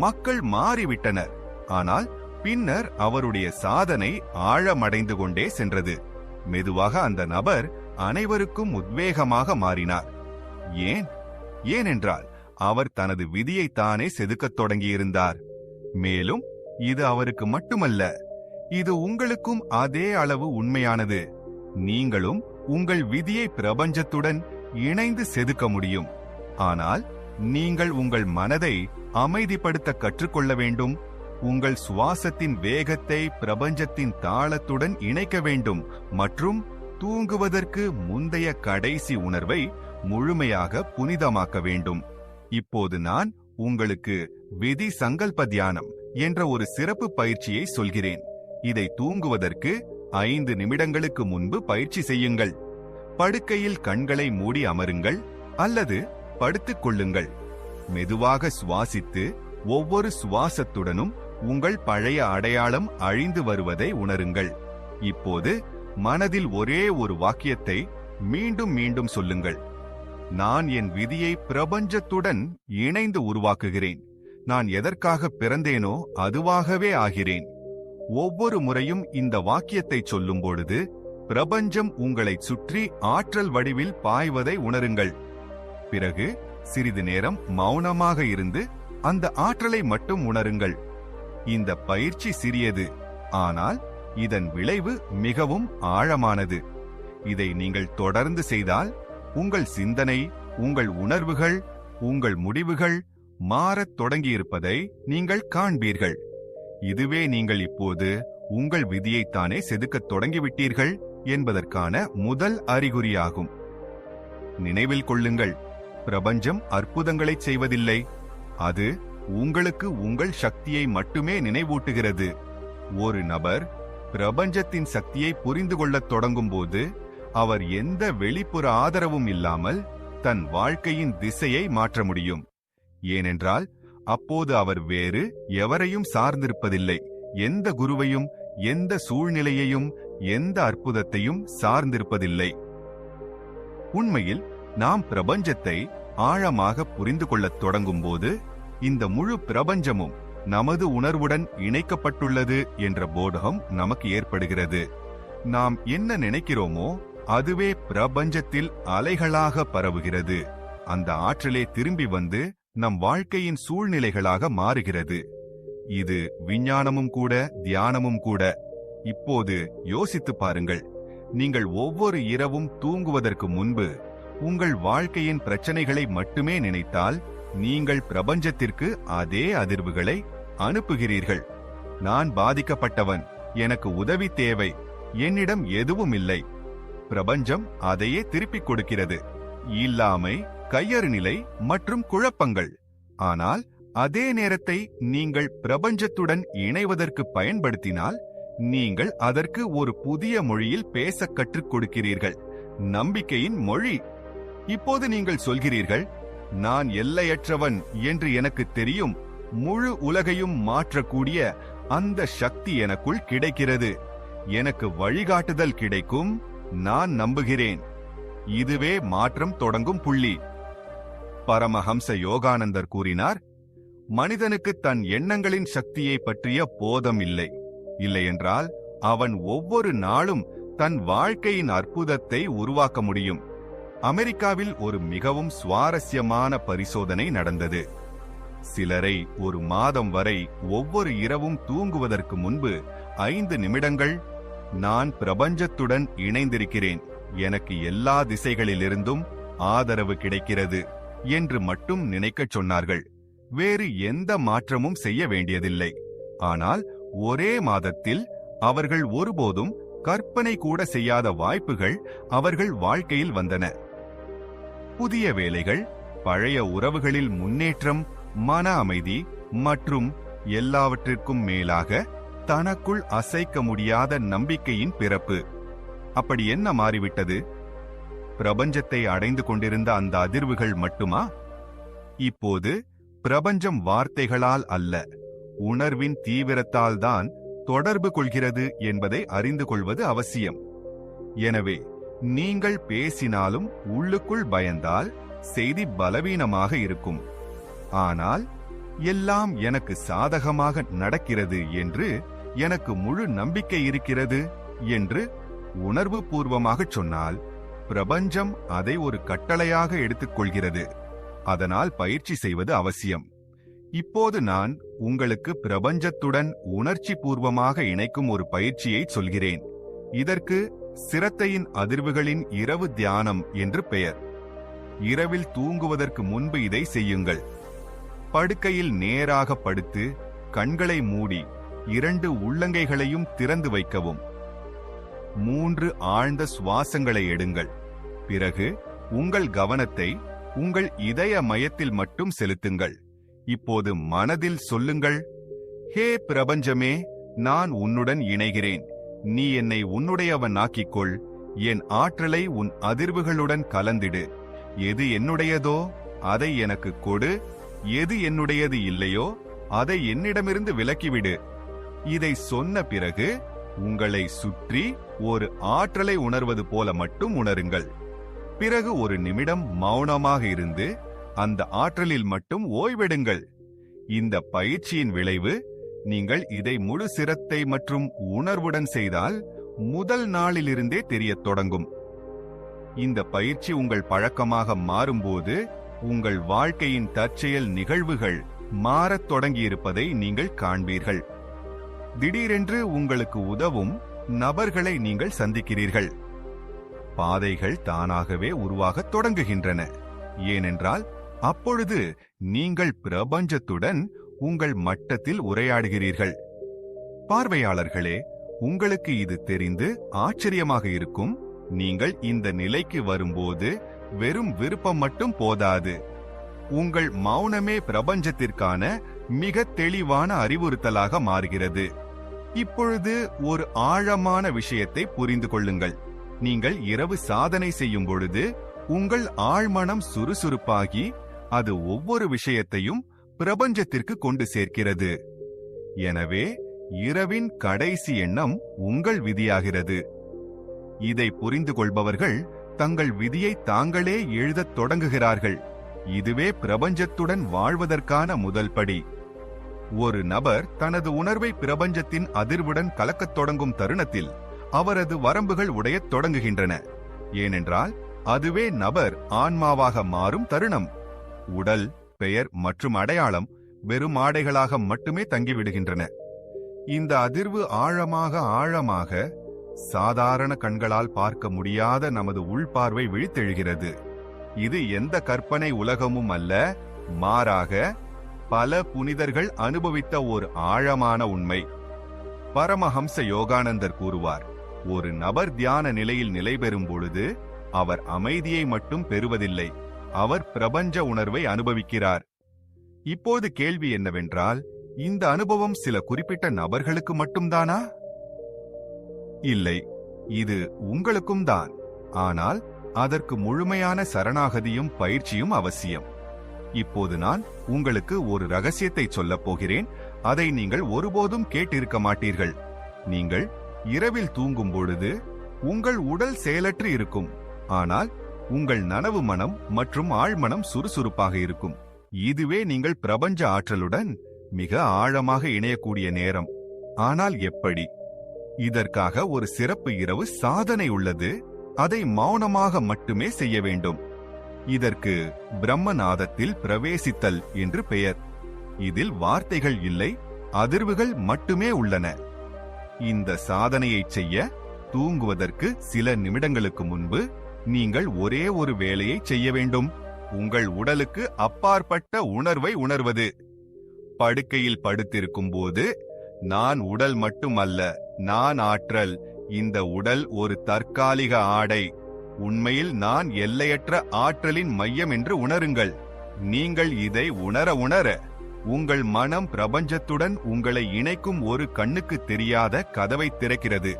மக்கள் மாறிவிட்டனர். ஆனால் பின்னர் அவருடைய சாதனை ஆழமடைந்து கொண்டே சென்றது. மெதுவாக அந்த நபர் அனைவருக்கும் உத்வேகமாக மாறினார். ஏனென்றால் அவர் தனது விதியை தானே செதுக்கத் தொடங்கியிருந்தார். மேலும் இது அவருக்கு மட்டுமல்ல, இது உங்களுக்கும் அதே அளவு உண்மையானது. நீங்களும் உங்கள் விதியை பிரபஞ்சத்துடன் இணைந்து செதுக்க முடியும். ஆனால் நீங்கள் உங்கள் மனதை அமைதிப்படுத்த கற்றுக்கொள்ள வேண்டும். உங்கள் சுவாசத்தின் வேகத்தை பிரபஞ்சத்தின் தாளத்துடன் இணைக்க வேண்டும் மற்றும் தூங்குவதற்கு முந்தைய கடைசி உணர்வை முழுமையாக புனிதமாக்க வேண்டும். இப்போது நான் உங்களுக்கு விதி சங்கல்ப தியானம் என்ற ஒரு சிறப்பு பயிற்சியை சொல்கிறேன். இதை தூங்குவதற்கு 5 நிமிடங்களுக்கு முன்பு பயிற்சி செய்யுங்கள். படுக்கையில் கண்களை மூடி அமருங்கள் அல்லது படுத்துக் கொள்ளுங்கள். மெதுவாக சுவாசித்து ஒவ்வொரு சுவாசத்துடனும் உங்கள் பழைய அடையாளம் அழிந்து வருவதை உணருங்கள். இப்போது மனதில் ஒரே ஒரு வாக்கியத்தை மீண்டும் மீண்டும் சொல்லுங்கள். நான் என் விதியை பிரபஞ்சத்துடன் இணைந்து உருவாக்குகிறேன். நான் எதற்காக பிறந்தேனோ அதுவாகவே ஆகிறேன். ஒவ்வொரு முறையும் இந்த வாக்கியத்தை சொல்லும் பொழுது பிரபஞ்சம் உங்களைச் சுற்றி ஆற்றல் வடிவில் பாய்வதை உணருங்கள். பிறகு சிறிது நேரம் மௌனமாக இருந்து அந்த ஆற்றலை மட்டும் உணருங்கள். இந்த பயிற்சி சிறியது, ஆனால் இதன் விளைவு மிகவும் ஆழமானது. இதை நீங்கள் தொடர்ந்து செய்தால் உங்கள் சிந்தனை, உங்கள் உணர்வுகள், உங்கள் முடிவுகள் மாறத் தொடங்கியிருப்பதை நீங்கள் காண்பீர்கள். இதுவே நீங்கள் இப்போது உங்கள் விதியைத்தானே செதுக்கத் தொடங்கிவிட்டீர்கள் என்பதற்கான முதல் அறிகுறியாகும். நினைவில் கொள்ளுங்கள், பிரபஞ்சம் அற்புதங்களைச் செய்வதில்லை. அது உங்களுக்கு உங்கள் சக்தியை மட்டுமே நினைவூட்டுகிறது. ஒரு நபர் பிரபஞ்சத்தின் சக்தியை புரிந்து கொள்ளத் தொடங்கும் போது அவர் எந்த வெளிப்புற ஆதரவும் இல்லாமல் தன் வாழ்க்கையின் திசையை மாற்ற முடியும். ஏனென்றால் அப்போது அவர் வேறு எவரையும் சார்ந்திருப்பதில்லை. எந்த குருவையும், எந்த சூழ்நிலையையும், எந்த அற்புதத்தையும் சார்ந்திருப்பதில்லை. உண்மையில் நாம் பிரபஞ்சத்தை ஆழமாக புரிந்து கொள்ளத் தொடங்கும் போது இந்த முழு பிரபஞ்சமும் நமது உணர்வுடன் இணைக்கப்பட்டுள்ளது என்ற போதகம் நமக்கு ஏற்படுகிறது. நாம் என்ன நினைக்கிறோமோ அதுவே பிரபஞ்சத்தில் அலைகளாக பரவுகிறது. அந்த ஆற்றலே திரும்பி வந்து நம் வாழ்க்கையின் சூழ்நிலைகளாக மாறுகிறது. இது விஞ்ஞானமும் கூட, தியானமும் கூட. இப்போது யோசித்து பாருங்கள். நீங்கள் ஒவ்வொரு இரவும் தூங்குவதற்கு முன்பு உங்கள் வாழ்க்கையின் பிரச்சனைகளை மட்டுமே நினைத்தால் நீங்கள் பிரபஞ்சத்திற்கு அதே அதிர்வுகளை அனுப்புகிறீர்கள். நான் பாதிக்கப்பட்டவன், எனக்கு உதவி தேவை, என்னிடம் எதுவும் இல்லை. பிரபஞ்சம் அதையே திருப்பிக் கொடுக்கிறது. இல்லாமை, கையறு நிலை மற்றும் குழப்பங்கள். ஆனால் அதே நேரத்தை நீங்கள் பிரபஞ்சத்துடன் இணைவதற்கு பயன்படுத்தினால் நீங்கள் அதற்கு ஒரு புதிய மொழியில் பேச கற்றுக் கொடுக்கிறீர்கள். நம்பிக்கையின் மொழி. இப்போது நீங்கள் சொல்கிறீர்கள், நான் எல்லையற்றவன் என்று எனக்கு தெரியும். முழு உலகையும் மாற்றக்கூடிய அந்த சக்தி எனக்குள் கிடைக்கிறது. எனக்கு வழிகாட்டுதல் கிடைக்கும். நான் நம்புகிறேன். இதுவே மாற்றம் தொடங்கும் புள்ளி. பரமஹம்ச யோகானந்தர் கூறினார், மனிதனுக்கு தன் எண்ணங்களின் சக்தியை பற்றிய போதம் இல்லை. இல்லையென்றால் அவன் ஒவ்வொரு நாளும் தன் வாழ்க்கையின் அற்புதத்தை உருவாக்க முடியும். அமெரிக்காவில் ஒரு மிகவும் சுவாரஸ்யமான பரிசோதனை நடந்தது. சிலரை ஒரு மாதம் வரை ஒவ்வொரு இரவும் தூங்குவதற்கு முன்பு 5 நிமிடங்கள் நான் பிரபஞ்சத்துடன் இணைந்திருக்கிறேன், எனக்கு எல்லா திசைகளிலிருந்தும் ஆதரவு கிடைக்கிறது என்று மட்டும் நினைக்கச் சொன்னார்கள். வேறு எந்த மாற்றமும் செய்ய வேண்டியதில்லை. ஆனால் ஒரே மாதத்தில் அவர்கள் ஒருபோதும் கற்பனை கூட செய்யாத வாய்ப்புகள் அவர்கள் வாழ்க்கையில் வந்தன. புதிய வேலைகள், பழைய உறவுகளில் முன்னேற்றம், மன அமைதி மற்றும் எல்லாவற்றிற்கும் மேலாக தனக்குள் அசைக்க முடியாத நம்பிக்கையின் பிறப்பு. அப்படி என்ன மாறிவிட்டது? பிரபஞ்சத்தை அடைந்து கொண்டிருந்த அந்த அதிர்வுகள் மட்டுமா? இப்போது பிரபஞ்சம் வார்த்தைகளால் அல்ல, உணர்வின் தீவிரத்தால் தான் தொடர்பு கொள்கிறது என்பதை அறிந்து கொள்வது அவசியம். எனவே நீங்கள் பேசினாலும் உள்ளுக்குள் பயந்தால் செய்தி பலவீனமாக இருக்கும். ஆனால் எல்லாம் எனக்கு சாதகமாக நடக்கிறது என்று, எனக்கு முழு நம்பிக்கை இருக்கிறது என்று உணர்வு பூர்வமாக சொன்னால் பிரபஞ்சம் அதை ஒரு கட்டளையாக எடுத்துக்கொள்கிறது. அதனால் பயிற்சி செய்வது அவசியம். இப்போது நான் உங்களுக்கு பிரபஞ்சத்துடன் உணர்ச்சி பூர்வமாக இணைக்கும் ஒரு பயிற்சியை சொல்கிறேன். இதற்கு சிரத்தையின் அதிர்வுகளின் இரவு தியானம் என்று பெயர். இரவில் தூங்குவதற்கு முன்பு இதை செய்யுங்கள். படுக்கையில் நேராக படுத்து கண்களை மூடி 2 உள்ளங்கைகளையும் திறந்து வைக்கவும். 3 ஆழ்ந்த சுவாசங்களை எடுங்கள். பிறகு உங்கள் கவனத்தை உங்கள் இதய மையத்தில் மட்டும் செலுத்துங்கள். இப்போது மனதில் சொல்லுங்கள், ஹே பிரபஞ்சமே, நான் உன்னுடன் இணைகிறேன். நீ என்னை உன்னுடையவன் ஆக்கிக்கொள். என் ஆற்றலை உன் அதிர்வுகளுடன் கலந்திடு. எது என்னுடையதோ அதை எனக்கு கொடு. எது என்னுடையது இல்லையோ அதை என்னிடமிருந்து விலக்கிவிடு. இதை சொன்ன பிறகு உங்களை சுற்றி ஒரு ஆற்றலை உணர்வது போல மட்டும் உணருங்கள். பிறகு ஒரு நிமிடம் மௌனமாக இருந்து அந்த ஆற்றலில் மட்டும் ஓய்வெடுங்கள். இந்த பயிற்சியின் விளைவு, நீங்கள் இதை முழு சிரத்தை மற்றும் உணர்வுடன் செய்தால் முதல் நாளிலிருந்தே தெரியத் தொடங்கும். இந்த பயிற்சி உங்கள் பழக்கமாக மாறும்போது உங்கள் வாழ்க்கையின் தற்செயல் நிகழ்வுகள் மாறத் தொடங்கியிருப்பதை நீங்கள் காண்பீர்கள். திடீரென்று உங்களுக்கு உதவும் நபர்களை நீங்கள் சந்திக்கிறீர்கள். பாதைகள் தானாகவே உருவாகத் தொடங்குகின்றன. ஏனென்றால் அப்பொழுது நீங்கள் பிரபஞ்சத்துடன் உங்கள் மட்டத்தில் உரையாடுகிறீர்கள். பார்வையாளர்களே, உங்களுக்கு இது தெரிந்து ஆச்சரியமாக இருக்கும். நீங்கள் இந்த நிலைக்கு வரும்போது வெறும் விருப்பம் மட்டும் போதாது. உங்கள் மௌனமே பிரபஞ்சத்திற்கான மிக தெளிவான அறிவுறுத்தலாக மாறுகிறது. இப்பொழுது ஒரு ஆழமான விஷயத்தை புரிந்து கொள்ளுங்கள். நீங்கள் இரவு சாதனை செய்யும் பொழுது உங்கள் ஆழ்மனம் சுறுசுறுப்பாகி அது ஒவ்வொரு விஷயத்தையும் பிரபஞ்சத்திற்கு கொண்டு சேர்க்கிறது. எனவே இரவின் கடைசி எண்ணம் உங்கள் விதியாகிறது. இதை புரிந்து கொள்பவர்கள் தங்கள் விதியை தாங்களே எழுதத் தொடங்குகிறார்கள். இதுவே பிரபஞ்சத்துடன் வாழ்வதற்கான முதல் படி. ஒரு நபர் தனது உணர்வை பிரபஞ்சத்தின் அதிர்வுடன் கலக்கத் தொடங்கும் தருணத்தில் அவரது வரம்புகள் உடையத் தொடங்குகின்றன. ஏனென்றால் அதுவே நபர் ஆன்மாவாக மாறும் தருணம். உடல், பெயர் மற்றும் அடையாளம் வெறும் ஆடைகளாக மட்டுமே தங்கிவிடுகின்றன. இந்த அதிர்வு ஆழமாக சாதாரண கண்களால் பார்க்க முடியாத நமது உள்பார்வை விழித்தெழுகிறது. இது எந்த கற்பனை உலகமும் அல்ல, மாறாக பல புனிதர்கள் அனுபவித்த ஒரு ஆழமான உண்மை. பரமஹம்ச யோகானந்தர் கூறுவார், ஒரு நபர் தியான நிலையில் நிலை பெறும் பொழுது அவர் அமைதியை மட்டும் பெறுவதில்லை, அவர் பிரபஞ்ச உணர்வை அனுபவிக்கிறார். இப்போது கேள்வி என்னவென்றால், இந்த அனுபவம் சில குறிப்பிட்ட நபர்களுக்கு மட்டும்தானா? இல்லை, இது உங்களுக்கும் தான். ஆனால் அதற்கு முழுமையான சரணாகதியும் பயிற்சியும் அவசியம். இப்போது நான் உங்களுக்கு ஒரு ரகசியத்தை சொல்லப் போகிறேன். அதை நீங்கள் ஒருபோதும் கேட்டிருக்க மாட்டீர்கள். நீங்கள் இரவில் தூங்கும் பொழுது உங்கள் உடல் செயலற்று இருக்கும், ஆனால் உங்கள் நனவு மனம் மற்றும் ஆழ்மனம் சுறுசுறுப்பாக இருக்கும். இதுவே நீங்கள் பிரபஞ்ச ஆற்றலுடன் மிக ஆழமாக இணையக்கூடிய நேரம். ஆனால் எப்படி? இதற்காக ஒரு சிறப்பு இரவு சாதனை உள்ளது. அதை மௌனமாக மட்டுமே செய்ய வேண்டும். இதற்கு பிரம்மநாதத்தில் பிரவேசித்தல் என்று பெயர். இதில் வார்த்தைகள் இல்லை, அதிர்வுகள் மட்டுமே உள்ளன. இந்த சாதனையை செய்ய தூங்குவதற்கு சில நிமிடங்களுக்கு முன்பு நீங்கள் ஒரே ஒரு வேலையை செய்ய வேண்டும். உங்கள் உடலுக்கு அப்பாற்பட்ட உணர்வை உணர்வது. படுக்கையில் படுத்திருக்கும் போது, நான் உடல் மட்டுமல்ல, நான் ஆற்றல். இந்த உடல் ஒரு தற்காலிக ஆடை. உண்மையில் நான் எல்லையற்ற ஆற்றலின் மையம் என்று உணருங்கள். நீங்கள் இதை உணர உங்கள் மனம் பிரபஞ்சத்துடன் உங்களை இணைக்கும் ஒரு கண்ணுக்கு தெரியாத கதவை திறக்கிறது.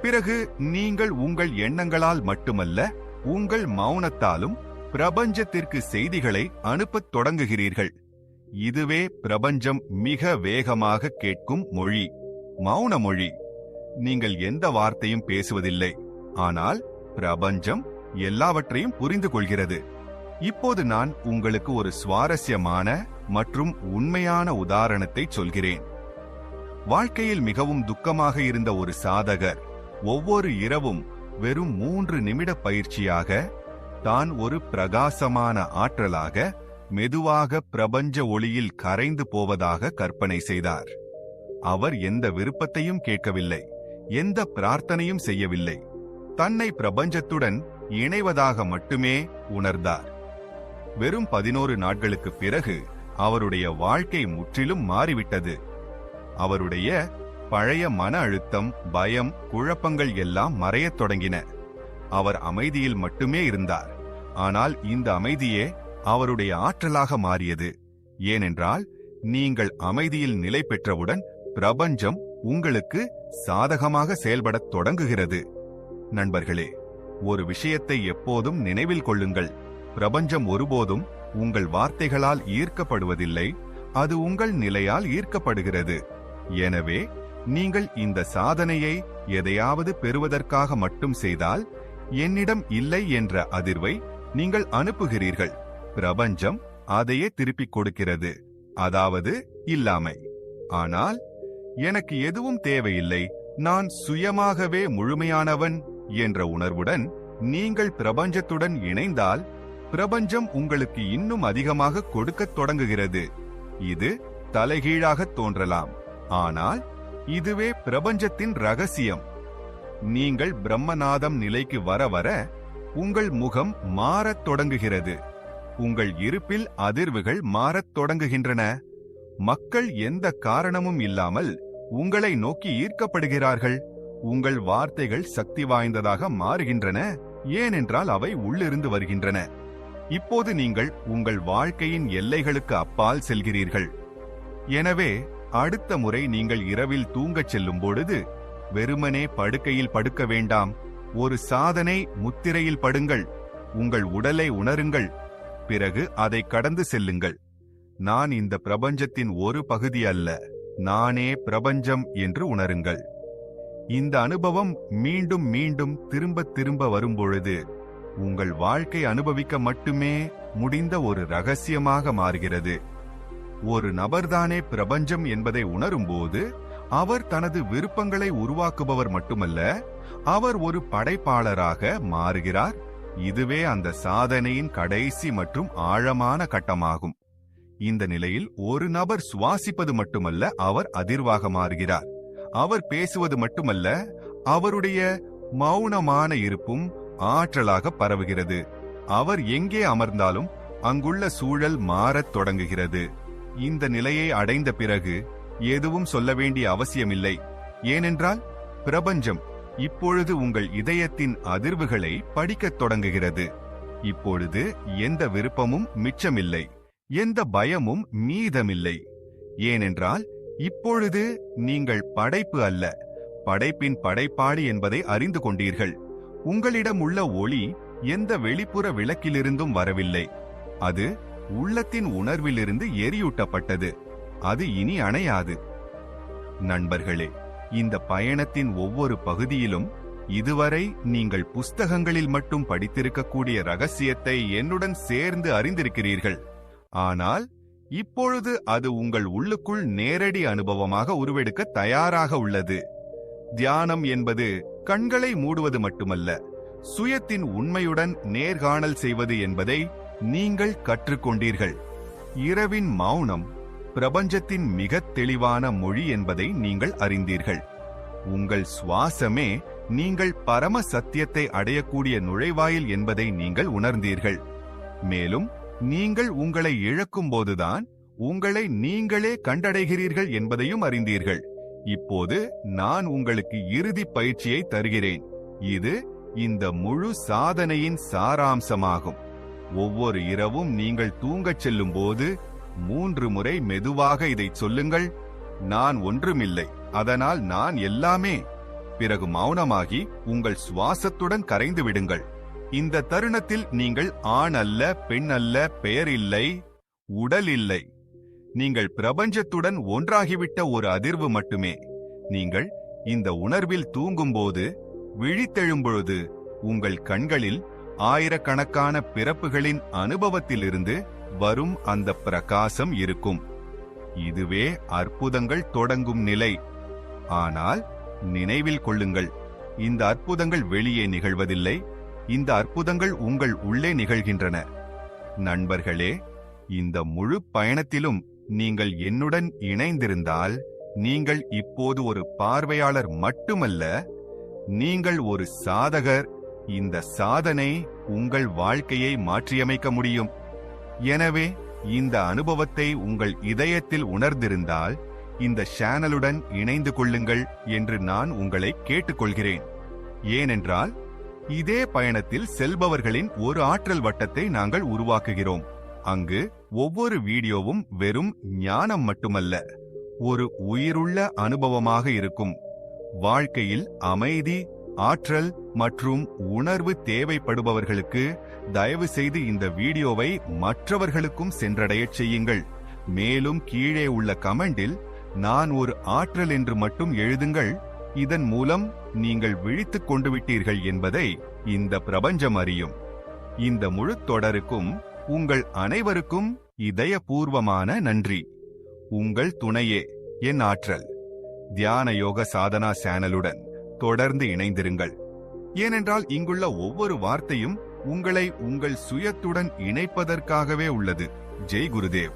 பிறகு நீங்கள் உங்கள் எண்ணங்களால் மட்டுமல்ல, உங்கள் மௌனத்தாலும் பிரபஞ்சத்திற்கு செய்திகளை அனுப்பத் தொடங்குகிறீர்கள். இதுவே பிரபஞ்சம் மிக வேகமாக கேட்கும் மொழி, மௌன மொழி. நீங்கள் எந்த வார்த்தையும் பேசுவதில்லை, ஆனால் பிரபஞ்சம் எல்லாவற்றையும் புரிந்து கொள்கிறது. இப்போது நான் உங்களுக்கு ஒரு சுவாரஸ்யமான மற்றும் உண்மையான உதாரணத்தை சொல்கிறேன். வாழ்க்கையில் மிகவும் துக்கமாக இருந்த ஒரு சாதகர் ஒவ்வொரு இரவும் வெறும் 3 நிமிட பயிற்சியாக தான் ஒரு பிரகாசமான ஆற்றலாக மெதுவாக பிரபஞ்ச ஒளியில் கரைந்து போவதாக கற்பனை செய்தார். அவர் எந்த விருப்பத்தையும் கேட்கவில்லை, எந்த பிரார்த்தனையும் செய்யவில்லை. தன்னை பிரபஞ்சத்துடன் இணைவதாக மட்டுமே உணர்ந்தார். வெறும் 11 நாட்களுக்கு பிறகு அவருடைய வாழ்க்கை முற்றிலும் மாறிவிட்டது. அவருடைய பழைய மன அழுத்தம், பயம், குழப்பங்கள் எல்லாம் மறையத் தொடங்கின. அவர் அமைதியில் மட்டுமே இருந்தார். ஆனால் இந்த அமைதியே அவருடைய ஆற்றலாக மாறியது. ஏனென்றால் நீங்கள் அமைதியில் நிலை பெற்றவுடன் பிரபஞ்சம் உங்களுக்கு சாதகமாக செயல்படத் தொடங்குகிறது. நண்பர்களே, ஒரு விஷயத்தை எப்போதும் நினைவில் கொள்ளுங்கள். பிரபஞ்சம் ஒருபோதும் உங்கள் வார்த்தைகளால் ஈர்க்கப்படுவதில்லை, அது உங்கள் நிலையால் ஈர்க்கப்படுகிறது. எனவே நீங்கள் இந்த சாதனையை எதையாவது பெறுவதற்காக மட்டும் செய்தால், என்னிடம் இல்லை என்ற அதிர்வை நீங்கள் அனுப்புகிறீர்கள். பிரபஞ்சம் அதையே திருப்பிக் கொடுக்கிறது, அதாவது இல்லாமை. ஆனால் எனக்கு எதுவும் தேவையில்லை, நான் சுயமாகவே முழுமையானவன் என்ற உணர்வுடன் நீங்கள் பிரபஞ்சத்துடன் இணைந்தால், பிரபஞ்சம் உங்களுக்கு இன்னும் அதிகமாக கொடுக்கத் தொடங்குகிறது. இது தலைகீழாக தோன்றலாம், ஆனால் இதுவே பிரபஞ்சத்தின் ரகசியம். நீங்கள் பிரம்மநாதம் நிலைக்கு வர வர உங்கள் முகம் மாறத் தொடங்குகிறது. உங்கள் இருப்பில் அதிர்வுகள் மாறத் தொடங்குகின்றன. மக்கள் எந்த காரணமும் இல்லாமல் உங்களை நோக்கி ஈர்க்கப்படுகிறார்கள். உங்கள் வார்த்தைகள் சக்தி வாய்ந்ததாக மாறுகின்றன, ஏனென்றால் அவை உள்ளிருந்து வருகின்றன. இப்போது நீங்கள் உங்கள் வாழ்க்கையின் எல்லைகளுக்கு அப்பால் செல்கிறீர்கள். எனவே அடுத்த முறை நீங்கள் இரவில் தூங்கச் செல்லும் பொழுது வெறுமனே படுக்கையில் படுக்க வேண்டாம். ஒரு சாதனை முத்திரையில் படுங்கள். உங்கள் உடலை உணருங்கள். பிறகு அதை கடந்து செல்லுங்கள். நான் இந்த பிரபஞ்சத்தின் ஒரு பகுதி அல்ல, நானே பிரபஞ்சம் என்று உணருங்கள். இந்த அனுபவம் மீண்டும் மீண்டும் திரும்ப வரும்பொழுது உங்கள் வாழ்க்கை அனுபவிக்க மட்டுமே முடிந்த ஒரு ரகசியமாக மாறுகிறது. ஒரு நபர்தானே பிரபஞ்சம் என்பதை உணரும்போது அவர் தனது விருப்பங்களை உருவாக்குபவர் மட்டுமல்ல, அவர் ஒரு படைப்பாளராக மாறுகிறார். இதுவே அந்த சாதனையின் கடைசி மற்றும் ஆழமான கட்டமாகும். இந்த நிலையில் ஒரு நபர் சுவாசிப்பது மட்டுமல்ல, அவர் அதிர்வாக மாறுகிறார். அவர் பேசுவது மட்டுமல்ல, அவருடைய மௌனமான இருப்பும் ஆற்றலாக பரவுகிறது. அவர் எங்கே அமர்ந்தாலும் அங்குள்ள சூழல் மாறத் தொடங்குகிறது. இந்த நிலையை அடைந்த பிறகு எதுவும் சொல்ல வேண்டிய அவசியமில்லை. ஏனென்றால் பிரபஞ்சம் இப்பொழுது உங்கள் இதயத்தின் அதிர்வுகளை படிக்கத் தொடங்குகிறது. இப்பொழுது எந்த விருப்பமும் மிச்சமில்லை, எந்த பயமும் மீதமில்லை. ஏனென்றால் இப்பொழுது நீங்கள் படைப்பு அல்ல, படைப்பின் படைப்பாளி என்பதை அறிந்து கொண்டீர்கள். உங்களிடம் உள்ள ஒளி எந்த வெளிப்புற விளக்கிலிருந்தும் வரவில்லை. அது உள்ளத்தின் உணர்விலிருந்து எரியூட்டப்பட்டது. அது இனி அணையாது. நண்பர்களே, இந்த பயணத்தின் ஒவ்வொரு பகுதியிலும் இதுவரை நீங்கள் புஸ்தகங்களில் மட்டும் படித்திருக்கக்கூடிய ரகசியத்தை என்னுடன் சேர்ந்து அறிந்திருக்கிறீர்கள். ஆனால் இப்பொழுது அது உங்கள் உள்ளுக்குள் நேரடி அனுபவமாக உருவெடுக்க தயாராக உள்ளது. தியானம் என்பது கண்களை மூடுவது மட்டுமல்ல, சுயத்தின் உண்மையுடன் நேர்காணல் செய்வது என்பதை நீங்கள் கற்றுக்கொண்டீர்கள். இரவின் மௌனம் பிரபஞ்சத்தின் மிகத் தெளிவான மொழி என்பதை நீங்கள் அறிந்தீர்கள். உங்கள் சுவாசமே நீங்கள் பரம சத்தியத்தை அடையக்கூடிய நுழைவாயில் என்பதை நீங்கள் உணர்ந்தீர்கள். மேலும் நீங்கள் உங்களை இழக்கும் போதுதான் உங்களை நீங்களே கண்டடைகிறீர்கள் என்பதையும் அறிந்தீர்கள். இப்போது நான் உங்களுக்கு இறுதி பயிற்சியை தருகிறேன். இது இந்த முழு சாதனையின் சாராம்சமாகும். ஒவ்வொரு இரவும் நீங்கள் தூங்கச் செல்லும் போது 3 முறை மெதுவாக இதைச் சொல்லுங்கள். நான் ஒன்றுமில்லை, அதனால் நான் எல்லாமே. பிறகு மௌனமாகி உங்கள் சுவாசத்துடன் கரைந்து விடுங்கள். இந்த தருணத்தில் நீங்கள் ஆண் அல்ல, பெண் அல்ல, பெயர் இல்லை, உடல் இல்லை. நீங்கள் பிரபஞ்சத்துடன் ஒன்றாகிவிட்ட ஒரு அதிர்வு மட்டுமே. நீங்கள் இந்த உணர்வில் தூங்கும்போது, விழித்தெழும்பொழுது உங்கள் கண்களில் ஆயிரக்கணக்கான பிறப்புகளின் அனுபவத்திலிருந்து வரும் அந்த பிரகாசம் இருக்கும். இதுவே அற்புதங்கள் தொடங்கும் நிலை. ஆனால் நினைவில் கொள்ளுங்கள், இந்த அற்புதங்கள் வெளியே நிகழ்வதில்லை. இந்த அற்புதங்கள் உங்கள் உள்ளே நிகழ்கின்றன. நண்பர்களே, இந்த முழு பயணத்திலும் நீங்கள் என்னுடன் இணைந்திருந்தால், நீங்கள் இப்போது ஒரு பார்வையாளர் மட்டுமல்ல, நீங்கள் ஒரு சாதகர். இந்த சாதனை உங்கள் வாழ்க்கையை மாற்றியமைக்க முடியும். எனவே இந்த அனுபவத்தை உங்கள் இதயத்தில் உணர்ந்திருந்தால், இந்த சேனலுடன் இணைந்து கொள்ளுங்கள் என்று நான் உங்களை கேட்டுக்கொள்கிறேன். ஏனென்றால் இதே பயணத்தில் செல்பவர்களின் ஒரு ஆற்றல் வட்டத்தை நாங்கள் உருவாக்குகிறோம். அங்கு ஒவ்வொரு வீடியோவும் வெறும் ஞானம் மட்டுமல்ல, ஒரு உயிருள்ள அனுபவமாக இருக்கும். வாழ்க்கையில் அமைதி, ஆற்றல் மற்றும் உணர்வு தேவைப்படுபவர்களுக்கு தயவு செய்து இந்த வீடியோவை மற்றவர்களுக்கும் சென்றடையச் செய்யுங்கள். மேலும் கீழே உள்ள கமெண்டில் நான் ஒரு ஆற்றல் என்று மட்டும் எழுதுங்கள். இதன் மூலம் நீங்கள் விழித்துக் கொண்டு விட்டீர்கள் என்பதை இந்த பிரபஞ்சம் அறியும். இந்த முழு தொடருக்கும் உங்கள் அனைவருக்கும் இதயபூர்வமான நன்றி. உங்கள் துணையே என் ஆற்றல். தியான யோக சாதனா சேனலுடன் தொடர்ந்து இணைந்திருங்கள். ஏனென்றால் இங்குள்ள ஒவ்வொரு வார்த்தையும் உங்களை உங்கள் சுயத்துடன் இணைப்பதற்காகவே உள்ளது. ஜெய் குருதேவ்.